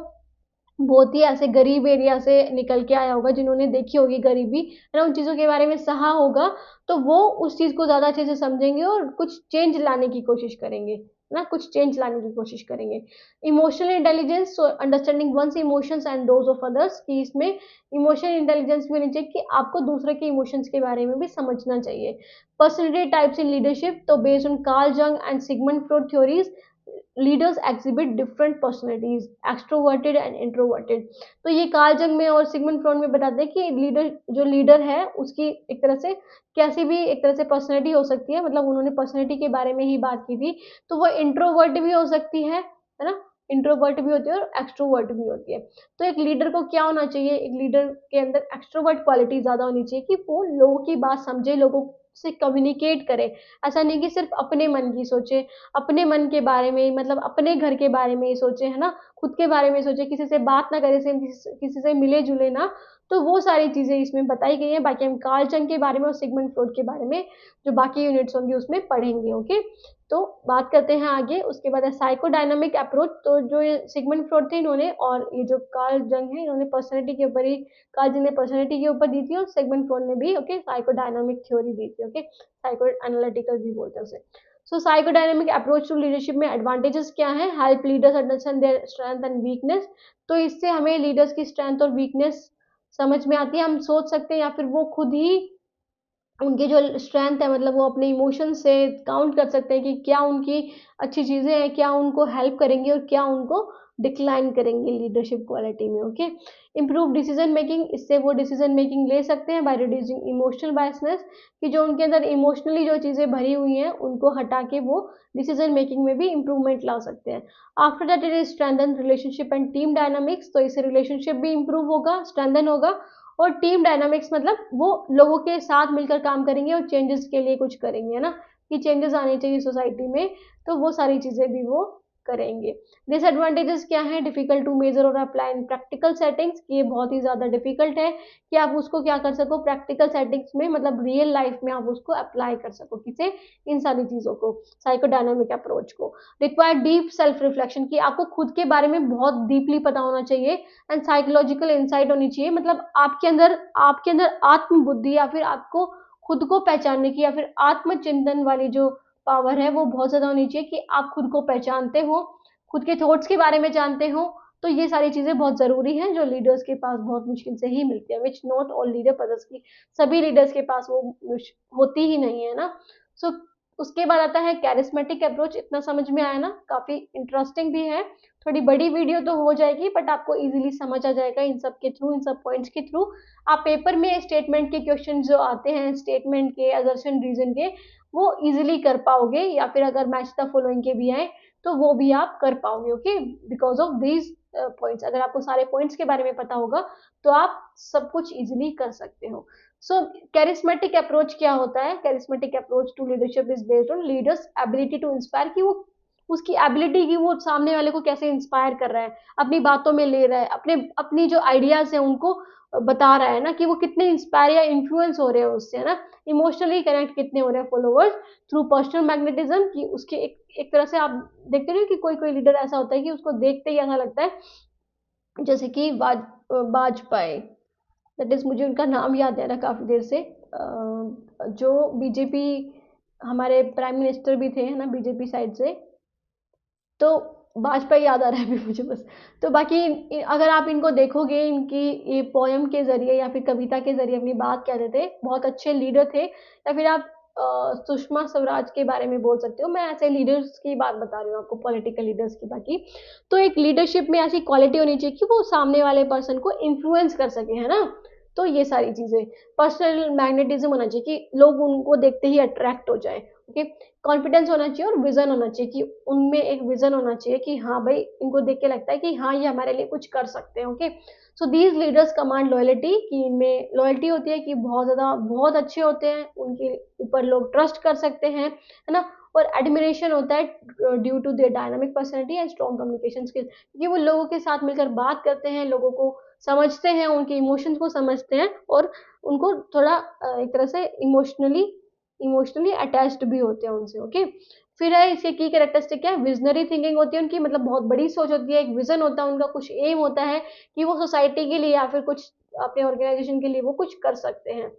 बहुत ही ऐसे गरीब एरिया से निकल के आया होगा, जिन्होंने देखी होगी गरीबी, है ना, उन चीज़ों के बारे में सहा होगा, तो वो उस चीज़ को ज़्यादा अच्छे से समझेंगे और कुछ चेंज लाने की कोशिश करेंगे, है ना, कुछ चेंज लाने की कोशिश करेंगे। Emotional intelligence, so understanding ones emotions and those of others, कि इसमें इमोशनल इंटेलिजेंस भी होनी चाहिए, कि आपको दूसरे के इमोशंस के बारे में भी समझना चाहिए। पर्सनैलिटी टाइप्स इन लीडरशिप, तो बेस्ड ऑन कार्ल जंग and Sigmund Freud theories, leaders exhibit different personalities, extroverted and introverted. तो ये कार्ल जंग में और सिगमंड फ्रॉइड में बताते हैं कि लीडर, जो लीडर है, उसकी एक तरह से कैसी भी एक तरह से पर्सनैलिटी हो सकती है, मतलब उन्होंने पर्सनैलिटी के बारे में ही बात की थी, तो वो इंट्रोवर्ट भी हो सकती है ना, इंट्रोवर्ट भी होती है और एक्सट्रोवर्ट भी होती है। तो एक लीडर को क्या होना चाहिए, एक लीडर के अंदर एक्सट्रोवर्ट क्वालिटी ज्यादा होनी चाहिए, कि वो लोगों की बात समझे, लोगों से कम्युनिकेट करे, ऐसा नहीं कि सिर्फ अपने मन की सोचे, अपने मन के बारे में, मतलब अपने घर के बारे में ही सोचे, है ना, खुद के बारे में सोचे, किसी से बात ना करे, किसी से मिले जुले ना। तो वो सारी चीजें इसमें बताई गई हैं। बाकी हम कार्ल जंग के बारे में और सिगमंड फ्रॉइड के बारे में जो बाकी यूनिट्स होंगी उसमें पढ़ेंगे। ओके, तो बात करते हैं आगे। उसके बाद है साइकोडायनामिक अप्रोच। तो जो ये सिगमंड फ्रॉइड थे इन्होंने, और ये जो कार्ल जंग है, इन्होंने पर्सनैलिटी के ऊपर ही, कार्ल जंग ने पर्सनैलिटी के ऊपर दी थी और सिगमंड फ्रॉइड ने भी ओके साइकोडायनामिक थ्योरी दी थी। ओके, साइको एनालिटिकल भी बोलते हैं उसे। सो साइकोडायनामिक अप्रोच टू लीडरशिप में एडवांटेजेस क्या है, help leaders understand their strength and weakness. तो इससे हमें लीडर्स की स्ट्रेंथ और वीकनेस समझ में आती है, हम सोच सकते हैं, या फिर वो खुद ही उनकी जो स्ट्रेंथ है, मतलब वो अपने इमोशन से काउंट कर सकते हैं कि क्या उनकी अच्छी चीजें हैं, क्या उनको हेल्प करेंगी और क्या उनको डिक्लाइन करेंगे लीडरशिप क्वालिटी में। ओके, इम्प्रूव डिसीजन मेकिंग, इससे वो डिसीजन मेकिंग ले सकते हैं बाय रिड्यूसिंग इमोशनल बायसनेस, कि जो उनके अंदर इमोशनली जो चीजें भरी हुई हैं उनको हटा के वो डिसीजन मेकिंग में भी इंप्रूवमेंट ला सकते हैं। After that it is strengthen relationship and team dynamics. तो इससे रिलेशनशिप भी इंप्रूव होगा, स्ट्रेंथन होगा, और टीम डायनामिक्स मतलब वो लोगों के साथ मिलकर काम करेंगे और चेंजेस के लिए कुछ करेंगे, है ना, कि चेंजेस आने चाहिए सोसाइटी में, तो वो सारी चीजें भी वो करेंगे। डिसएडवांटेजेस क्या है, डिफिकल्ट टू मेजर और अप्लाई इन प्रैक्टिकल सेटिंग्स, कि ये बहुत ही ज्यादा डिफिकल्ट है कि आप उसको क्या कर सको प्रैक्टिकल सेटिंग्स में, मतलब रियल लाइफ में आप उसको अप्लाई कर सको, किसे, इन सारी चीजों को, साइकोडायनामिक अप्रोच को। रिक्वायर डीप सेल्फ रिफ्लेक्शन, की आपको खुद के बारे में बहुत डीपली पता होना चाहिए, एंड साइकोलॉजिकल इंसाइट होनी चाहिए, मतलब आपके अंदर आत्म बुद्धि, या फिर आपको खुद को पहचानने की, या फिर आत्मचिंतन वाली जो पावर है वो बहुत ज्यादा होनी चाहिए, कि आप खुद को पहचानते हो, खुद के थॉट्स के बारे में जानते हो। तो ये सारी चीजें बहुत जरूरी हैं, जो लीडर्स के पास बहुत मुश्किल से ही मिलती है, विच नॉट ऑल लीडर पदर्स की, सभी लीडर्स के पास वो होती ही नहीं है ना। सो उसके बाद आता है कैरिस्मेटिक अप्रोच। इतना समझ में आया ना, काफी इंटरेस्टिंग भी है। थोड़ी बड़ी वीडियो तो हो जाएगी बट आपको इजीली समझ आ जाएगा इन सब के थ्रू, इन सब पॉइंट्स के थ्रू। आप पेपर में स्टेटमेंट के क्वेश्चन जो आते हैं, स्टेटमेंट के, असर्शन, रीजन के, वो इजीली कर पाओगे, या फिर अगर मैच द फॉलोइंग के भी आए तो वो भी आप कर पाओगे। Okay, because of these points. अगर आपको सारे पॉइंट्स के बारे में पता होगा तो आप सब कुछ इजीली कर सकते हो। सो कैरिस्मेटिक अप्रोच क्या होता है? Charismatic approach to leadership is based on leaders ability to inspire, कि वो उसकी एबिलिटी की वो सामने वाले को कैसे इंस्पायर कर रहा है, अपनी बातों में ले रहा है, अपनी जो आइडियाज है उनको बता रहा है ना, कि वो कितने इंस्पायर या इन्फ्लुएंस हो रहे हैं उससे, है ना, इमोशनली कनेक्ट कितने हो रहे हैं फॉलोवर्स थ्रू पर्सनल मैग्नेटिज्म, कि उसके एक तरह से आप देखते हो कि कोई कोई लीडर ऐसा होता है कि उसको देखते ही ऐसा लगता है, जैसे कि वाजपेयी, दैट इज, मुझे उनका नाम याद है ना काफी देर से, जो बीजेपी हमारे प्राइम मिनिस्टर भी थे, है ना, बीजेपी साइड से, तो वाजपेयी याद आ रहा है अभी मुझे बस। तो बाकी अगर आप इनको देखोगे, इनकी ये पोयम के जरिए या फिर कविता के जरिए अपनी बात कहते थे, बहुत अच्छे लीडर थे। या फिर आप सुषमा स्वराज के बारे में बोल सकते हो। मैं ऐसे लीडर्स की बात बता रही हूँ आपको, पॉलिटिकल लीडर्स की। बाकी तो एक लीडरशिप में ऐसी क्वालिटी होनी चाहिए कि वो सामने वाले पर्सन को इन्फ्लुएंस कर सके, है ना। तो ये सारी चीजें, पर्सनल मैग्नेटिज्म होना चाहिए कि लोग उनको देखते ही अट्रैक्ट हो जाए। ओके, कॉन्फिडेंस होना चाहिए और विजन होना चाहिए, कि उनमें एक विजन होना चाहिए कि हाँ भाई, इनको देख के लगता है कि हाँ ये हमारे लिए कुछ कर सकते हैं। Okay, so these leaders command loyalty, कि इनमें लॉयल्टी होती है, कि बहुत ज्यादा बहुत अच्छे होते हैं, उनके ऊपर लोग ट्रस्ट कर सकते हैं, है ना। और एडमिरेशन होता है due to their dynamic personality and strong communication skills, क्योंकि वो लोगों के साथ मिलकर बात करते हैं, लोगों को समझते हैं, उनके इमोशंस को समझते हैं, और उनको थोड़ा एक तरह से इमोशनली अटैच्ड भी होते हैं उनसे। ओके, फिर है इसके की कैरेक्टरिस्टिक क्या है? विजनरी थिंकिंग होती है उनकी, मतलब बहुत बड़ी सोच होती है, एक विजन होता है उनका, कुछ एम होता है कि वो सोसाइटी के लिए या फिर कुछ अपने ऑर्गेनाइजेशन के लिए वो कुछ कर सकते हैं।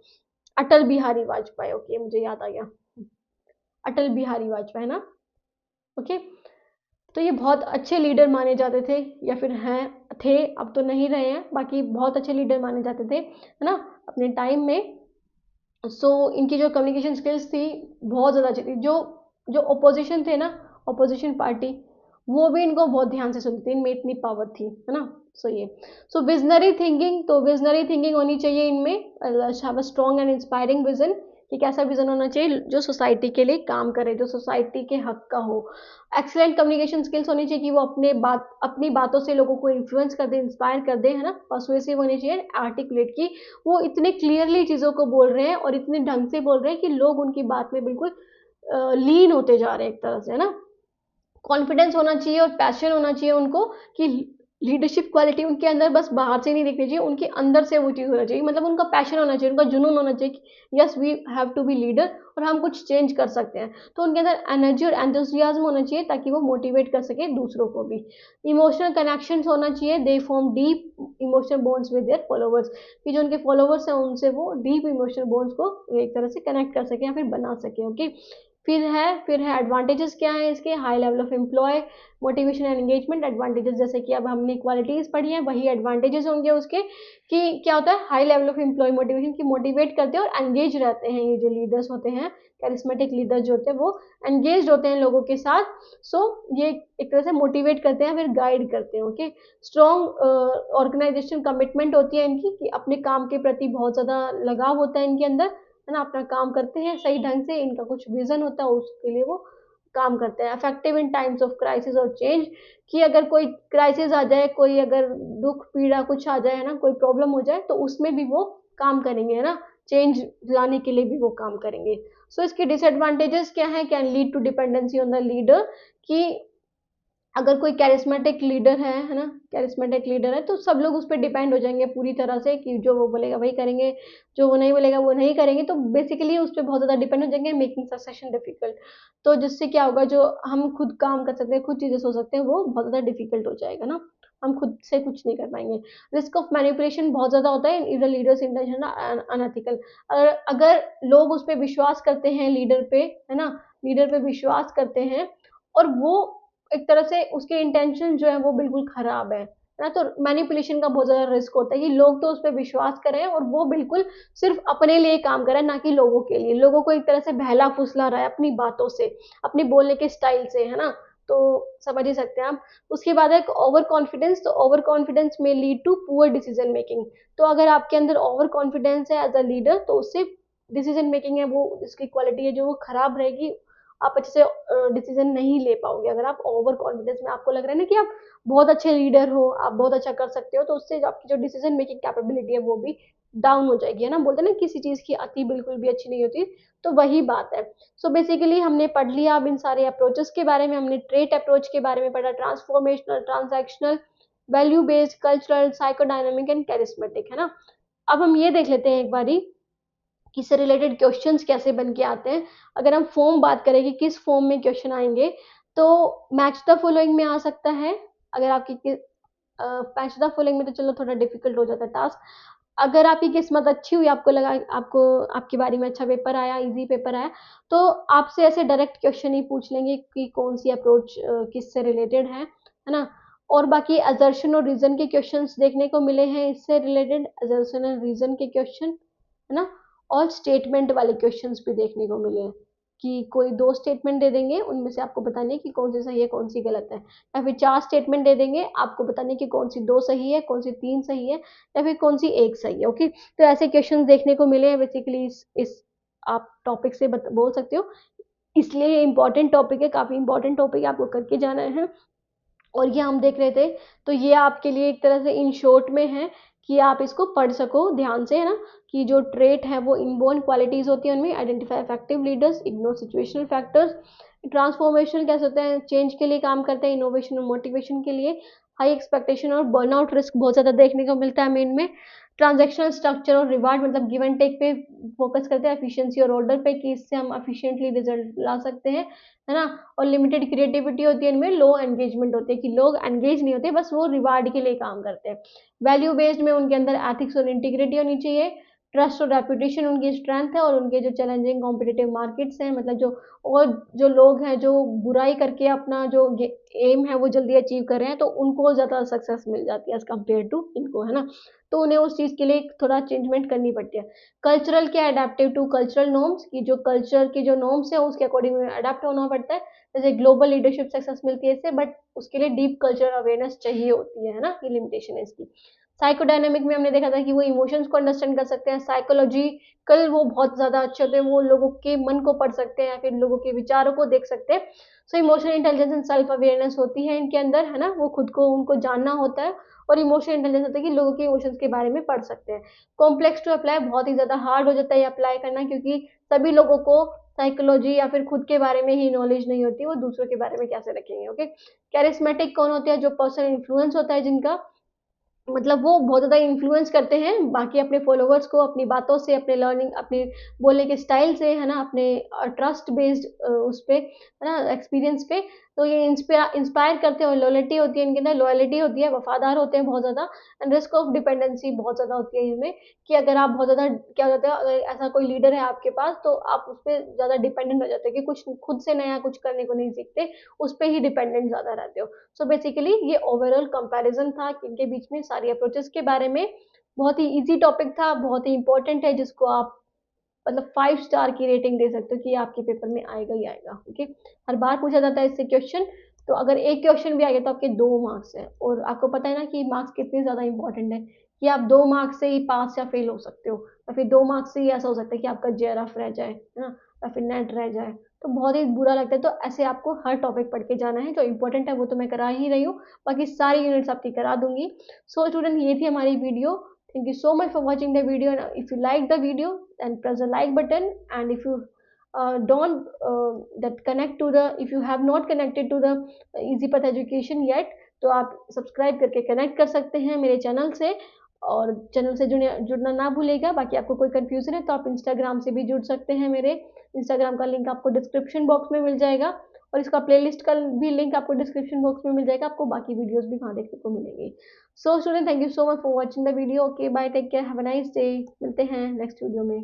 अटल बिहारी वाजपेयी, ओके, मुझे याद आ गया, अटल बिहारी वाजपेयी ना। ओके, तो ये बहुत अच्छे लीडर माने जाते थे, या फिर हैं, थे, अब तो नहीं रहे हैं, बाकी बहुत अच्छे लीडर माने जाते थे, है ना, अपने टाइम में। इनकी जो कम्युनिकेशन स्किल्स थी बहुत ज़्यादा अच्छी थी। जो जो अपोजिशन थे ना, अपोजिशन पार्टी, वो भी इनको बहुत ध्यान से सुनती थी, इनमें इतनी पावर थी, है ना। ये विजनरी थिंकिंग, तो विजनरी थिंकिंग होनी चाहिए इनमें, have a strong and inspiring vision, कि कैसा विजन होना चाहिए जो सोसाइटी के लिए काम करे, जो सोसाइटी के हक का हो। एक्सीलेंट कम्युनिकेशन स्किल्स होनी चाहिए, कि वो अपनी बातों से लोगों को इन्फ्लुएंस कर दे, इंस्पायर कर दे, है ना। पर्सुएसिव होनी चाहिए, आर्टिकुलेट, की वो इतने क्लियरली चीज़ों को बोल रहे हैं और इतने ढंग से बोल रहे हैं कि लोग उनकी बात में बिल्कुल लीन होते जा रहे हैं एक तरह से, है ना। कॉन्फिडेंस होना चाहिए और पैशन होना चाहिए उनको, कि लीडरशिप क्वालिटी उनके अंदर बस बाहर से नहीं दिखनी चाहिए, उनके अंदर से वो चीज़ होना चाहिए, मतलब उनका पैशन होना चाहिए, उनका जुनून होना चाहिए कि yes we have to be leader और हम कुछ चेंज कर सकते हैं। तो उनके अंदर एनर्जी और एंथुसियाज्म होना चाहिए, ताकि वो मोटिवेट कर सके दूसरों को भी। इमोशनल कनेक्शंस होना चाहिए, they form deep emotional bonds with their followers, कि जो उनके फॉलोवर्स हैं उनसे वो डीप इमोशनल बॉन्ड्स को एक तरह से कनेक्ट कर सके या फिर बना सके। ओके, फिर है एडवांटेजेस क्या है इसके? High level of employ motivation and engagement. Advantages जैसे कि अब हमने क्वालिटीज पढ़ी हैं, वही एडवांटेजेस होंगे उसके, कि क्या होता है high level of employ motivation, की मोटिवेट करते हैं और एंगेज रहते हैं ये जो लीडर्स होते हैं, कैरिस्मेटिक लीडर जो होते हैं वो एंगेज होते हैं लोगों के साथ। ये एक तरह से मोटिवेट करते हैं, फिर गाइड करते हैं। ओके, स्ट्रॉन्ग ऑर्गेनाइजेशन कमिटमेंट होती है इनकी, कि अपने काम के प्रति बहुत ज़्यादा लगाव होता है इनके अंदर, है ना, अपना काम करते हैं सही ढंग से, इनका कुछ विजन होता है उसके लिए वो काम करते हैं। Effective in times of crisis और चेंज, कि अगर कोई क्राइसिस आ जाए, कोई अगर दुख पीड़ा कुछ आ जाए, है ना, कोई प्रॉब्लम हो जाए, तो उसमें भी वो काम करेंगे, है ना, चेंज लाने के लिए भी वो काम करेंगे। इसके डिसएडवांटेजेस क्या है? Can lead to dependency on the leader, कि अगर कोई कैरिस्मेटिक लीडर है ना, कैरिस्मेटिक लीडर है तो सब लोग उस पर डिपेंड हो जाएंगे पूरी तरह से, कि जो वो बोलेगा वही करेंगे, जो वो नहीं बोलेगा वो नहीं करेंगे, तो बेसिकली उस पर बहुत ज़्यादा डिपेंड हो जाएंगे, मेकिंग सक्सेशन डिफिकल्ट। तो जिससे क्या होगा, जो हम खुद काम कर सकते हैं, खुद चीज़ें सोच सकते हैं, वो बहुत ज़्यादा डिफिकल्ट हो जाएगा ना, हम खुद से कुछ नहीं कर पाएंगे। रिस्क ऑफ मैनिपुलेशन बहुत ज़्यादा होता है, इधर लीडर्स इंटेंशन अनएथिकल। अगर लोग उस पर विश्वास करते हैं, लीडर पे, है ना, लीडर पे विश्वास करते हैं, और वो एक तरह से उसके इंटेंशन जो है वो बिल्कुल खराब है, है ना। तो मैनिपुलेशन का बहुत ज़्यादा रिस्क होता है कि लोग तो उस पर विश्वास करें और वो बिल्कुल सिर्फ अपने लिए काम करें, ना कि लोगों के लिए, लोगों को एक तरह से बहला फुसला रहा है अपनी बातों से, अपनी बोलने के स्टाइल से, है ना। तो समझ ही सकते हैं आप। उसके बाद है ओवर कॉन्फिडेंस। तो ओवर कॉन्फिडेंस में lead to poor decision making. तो अगर आपके अंदर ओवर कॉन्फिडेंस है एज अ लीडर, तो उससे डिसीजन मेकिंग है वो, इसकी क्वालिटी है जो वो खराब रहेगी। आप अच्छे से डिसीजन नहीं ले पाओगे अगर आप ओवर कॉन्फिडेंस में, आपको लग रहा है ना कि आप बहुत अच्छे लीडर हो, आप बहुत अच्छा कर सकते हो, तो उससे आपकी जो डिसीजन मेकिंग कैपेबिलिटी है वो भी डाउन हो जाएगी, है ना। बोलते हैं ना किसी चीज की अति बिल्कुल भी अच्छी नहीं होती, तो वही बात है। सो बेसिकली हमने पढ़ लिया अब इन सारे अप्रोचेस के बारे में, हमने ट्रेट अप्रोच के बारे में पढ़ा, transformational, transactional, value based, cultural, psychodynamic and charismatic, है ना। अब हम ये देख लेते हैं एक बारी कि इससे रिलेटेड क्वेश्चंस कैसे बन के आते हैं। अगर हम फॉर्म बात करें कि किस फॉर्म में क्वेश्चन आएंगे, तो मैच द फॉलोइंग में आ सकता है। अगर आपकी मैच द फॉलोइंग में तो चलो थोड़ा डिफिकल्ट हो जाता है टास्क। अगर आपकी किस्मत अच्छी हुई, आपको लगा आपको आपकी बारी में अच्छा पेपर आया, इजी पेपर आया, तो आपसे ऐसे डायरेक्ट क्वेश्चन ही पूछ लेंगे कि कौन सी अप्रोच किससे रिलेटेड है ना। और बाकी असर्शन और रीजन के क्वेश्चंस देखने को मिले हैं इससे रिलेटेड, असर्शन और रीजन के क्वेश्चन, है ना। और स्टेटमेंट वाले क्वेश्चंस भी देखने को मिले हैं कि कोई दो स्टेटमेंट दे देंगे, उनमें से आपको बताने की कौन सी सही है कौन सी गलत है, या फिर चार स्टेटमेंट दे देंगे, आपको बताने की कौन सी दो सही है कौन सी तीन सही है, या फिर कौन सी एक सही है। ओके, तो ऐसे क्वेश्चन देखने को मिले हैं बेसिकली इस आप टॉपिक से बोल सकते हो। इसलिए ये इंपॉर्टेंट टॉपिक है, काफी इंपॉर्टेंट टॉपिक है, आपको करके जाना है। और ये हम देख रहे थे, तो ये आपके लिए एक तरह से इन शॉर्ट में है कि आप इसको पढ़ सको ध्यान से, है ना। कि जो ट्रेट है वो इनबोर्न क्वालिटीज होती है उनमें, identify effective leaders, ignore situational factors, transformation कैसे होते हैं, चेंज के लिए काम करते हैं, इनोवेशन और मोटिवेशन के लिए, हाई एक्सपेक्टेशन और बर्नआउट रिस्क बहुत ज़्यादा देखने को मिलता है मेन में, ट्रांजेक्शनल स्ट्रक्चर और रिवार्ड मतलब गिव एंड टेक पे फोकस करते हैं, एफिशिएंसी और ऑर्डर पे कि इससे हम एफिशिएंटली रिजल्ट ला सकते हैं, है ना। और लिमिटेड क्रिएटिविटी होती है इनमें, लो एंगेजमेंट होती है कि लोग एंगेज नहीं होते, बस वो रिवार्ड के लिए काम करते हैं। वैल्यू बेस्ड में उनके अंदर एथिक्स और इंटीग्रिटी होनी चाहिए, ट्रस्ट और रेपुटेशन उनकी स्ट्रेंथ है, और उनके जो चैलेंजिंग कॉम्पिटिटिव मार्केट्स हैं, मतलब जो और जो लोग हैं जो बुराई करके अपना जो एम है वो जल्दी अचीव कर रहे हैं, तो उनको ज़्यादा सक्सेस मिल जाती है एज कम्पेयर टू इनको, है ना। तो उन्हें उस चीज़ के लिए थोड़ा चेंजमेंट करनी पड़ती है। कल्चरल क्या, अडेप्टिव टू कल्चरल नॉर्म्स, की जो कल्चर की जो नॉर्म्स है उसके अकॉर्डिंग अडेप्ट होना पड़ता है। जैसे ग्लोबल लीडरशिप सक्सेस मिलती है इससे, बट उसके लिए डीप कल्चर अवेयरनेस चाहिए होती है ना, ये लिमिटेशन है इसकी। साइकोडायनामिक में हमने देखा था कि वो इमोशंस को अंडरस्टैंड कर सकते हैं, साइकोलॉजिकल वो बहुत ज़्यादा अच्छे होते हैं, वो लोगों के मन को पढ़ सकते हैं या फिर लोगों के विचारों को देख सकते हैं। So emotional intelligence and self awareness होती है इनके अंदर, है ना, वो खुद को उनको जानना होता है। और इमोशनल इंटेलिजेंस होता है कि लोगों के इमोशंस के बारे में पढ़ सकते हैं। कॉम्प्लेक्स टू अप्लाई, बहुत ही ज़्यादा हार्ड हो जाता है ये अप्लाई करना, क्योंकि सभी लोगों को साइकोलॉजी या फिर खुद के बारे में ही नॉलेज नहीं होती, वो दूसरों के बारे में कैसे रखेंगे। ओके, कैरिस्मेटिक कौन होते हैं, जो पर्सनल इन्फ्लुएंस होता है जिनका, मतलब वो बहुत ज़्यादा इन्फ्लुएंस करते हैं बाकी अपने फॉलोवर्स को अपनी बातों से, अपने लर्निंग, अपने बोलने के स्टाइल से, है ना, अपने ट्रस्ट बेस्ड उस पे, है ना, एक्सपीरियंस पे। तो ये इंस्पायर करते हैं, और लॉयल्टी होती है इनके अंदर, लॉयल्टी होती है, वफादार होते हैं बहुत ज़्यादा। एंड रिस्क ऑफ डिपेंडेंसी बहुत ज़्यादा होती है इनमें, कि अगर आप बहुत ज़्यादा, क्या होता है, अगर ऐसा कोई लीडर है आपके पास, तो आप उस पर ज़्यादा डिपेंडेंट हो जाते हैं कि कुछ खुद से नया कुछ करने को नहीं सीखते, उस पर ही डिपेंडेंट ज़्यादा रहते हो। सो बेसिकली ये ओवरऑल कंपैरिजन था इनके बीच में सारी अप्रोचेस के बारे में। बहुत ही इजी टॉपिक था, बहुत ही इंपॉर्टेंट है, जिसको आप मतलब 5 स्टार की रेटिंग दे सकते हो कि आपके पेपर में आएगा ही आएगा। ओके, हर बार पूछा जाता है इससे क्वेश्चन, तो अगर एक क्वेश्चन भी आ गया तो आपके 2 मार्क्स है, और आपको पता है ना कि मार्क्स कितने ज़्यादा इंपॉर्टेंट है, कि आप 2 मार्क्स से ही पास या फेल हो सकते हो, या फिर 2 मार्क्स से ही ऐसा हो सकता है कि आपका जेआरएफ रह जाए, है ना, या फिर नेट रह जाए, तो बहुत ही बुरा लगता है। तो ऐसे आपको हर टॉपिक पढ़ के जाना है, जो इंपॉर्टेंट है वो तो मैं करा ही रही हूँ, बाकी सारी यूनिट्स आपकी करा दूंगी। सो स्टूडेंट, ये थी हमारी video. Thank you so much for watching the video. And if you like the video, then press the like button. And if you don't that connect to the, if you have not connected to the Easy Path Education yet, तो आप subscribe करके connect कर सकते हैं मेरे channel से, और channel से जुड़ना ना भूलेगा। बाकी आपको कोई कंफ्यूजन है तो आप इंस्टाग्राम से भी जुड़ सकते हैं, मेरे इंस्टाग्राम का लिंक आपको डिस्क्रिप्शन बॉक्स में मिल जाएगा, और इसका प्लेलिस्ट का भी लिंक आपको डिस्क्रिप्शन बॉक्स में मिल जाएगा, आपको बाकी वीडियोस भी वहाँ देखने को मिलेंगी। So student, thank you so much for watching the video. Okay, bye, take care, have a nice day. मिलते हैं नेक्स्ट वीडियो में।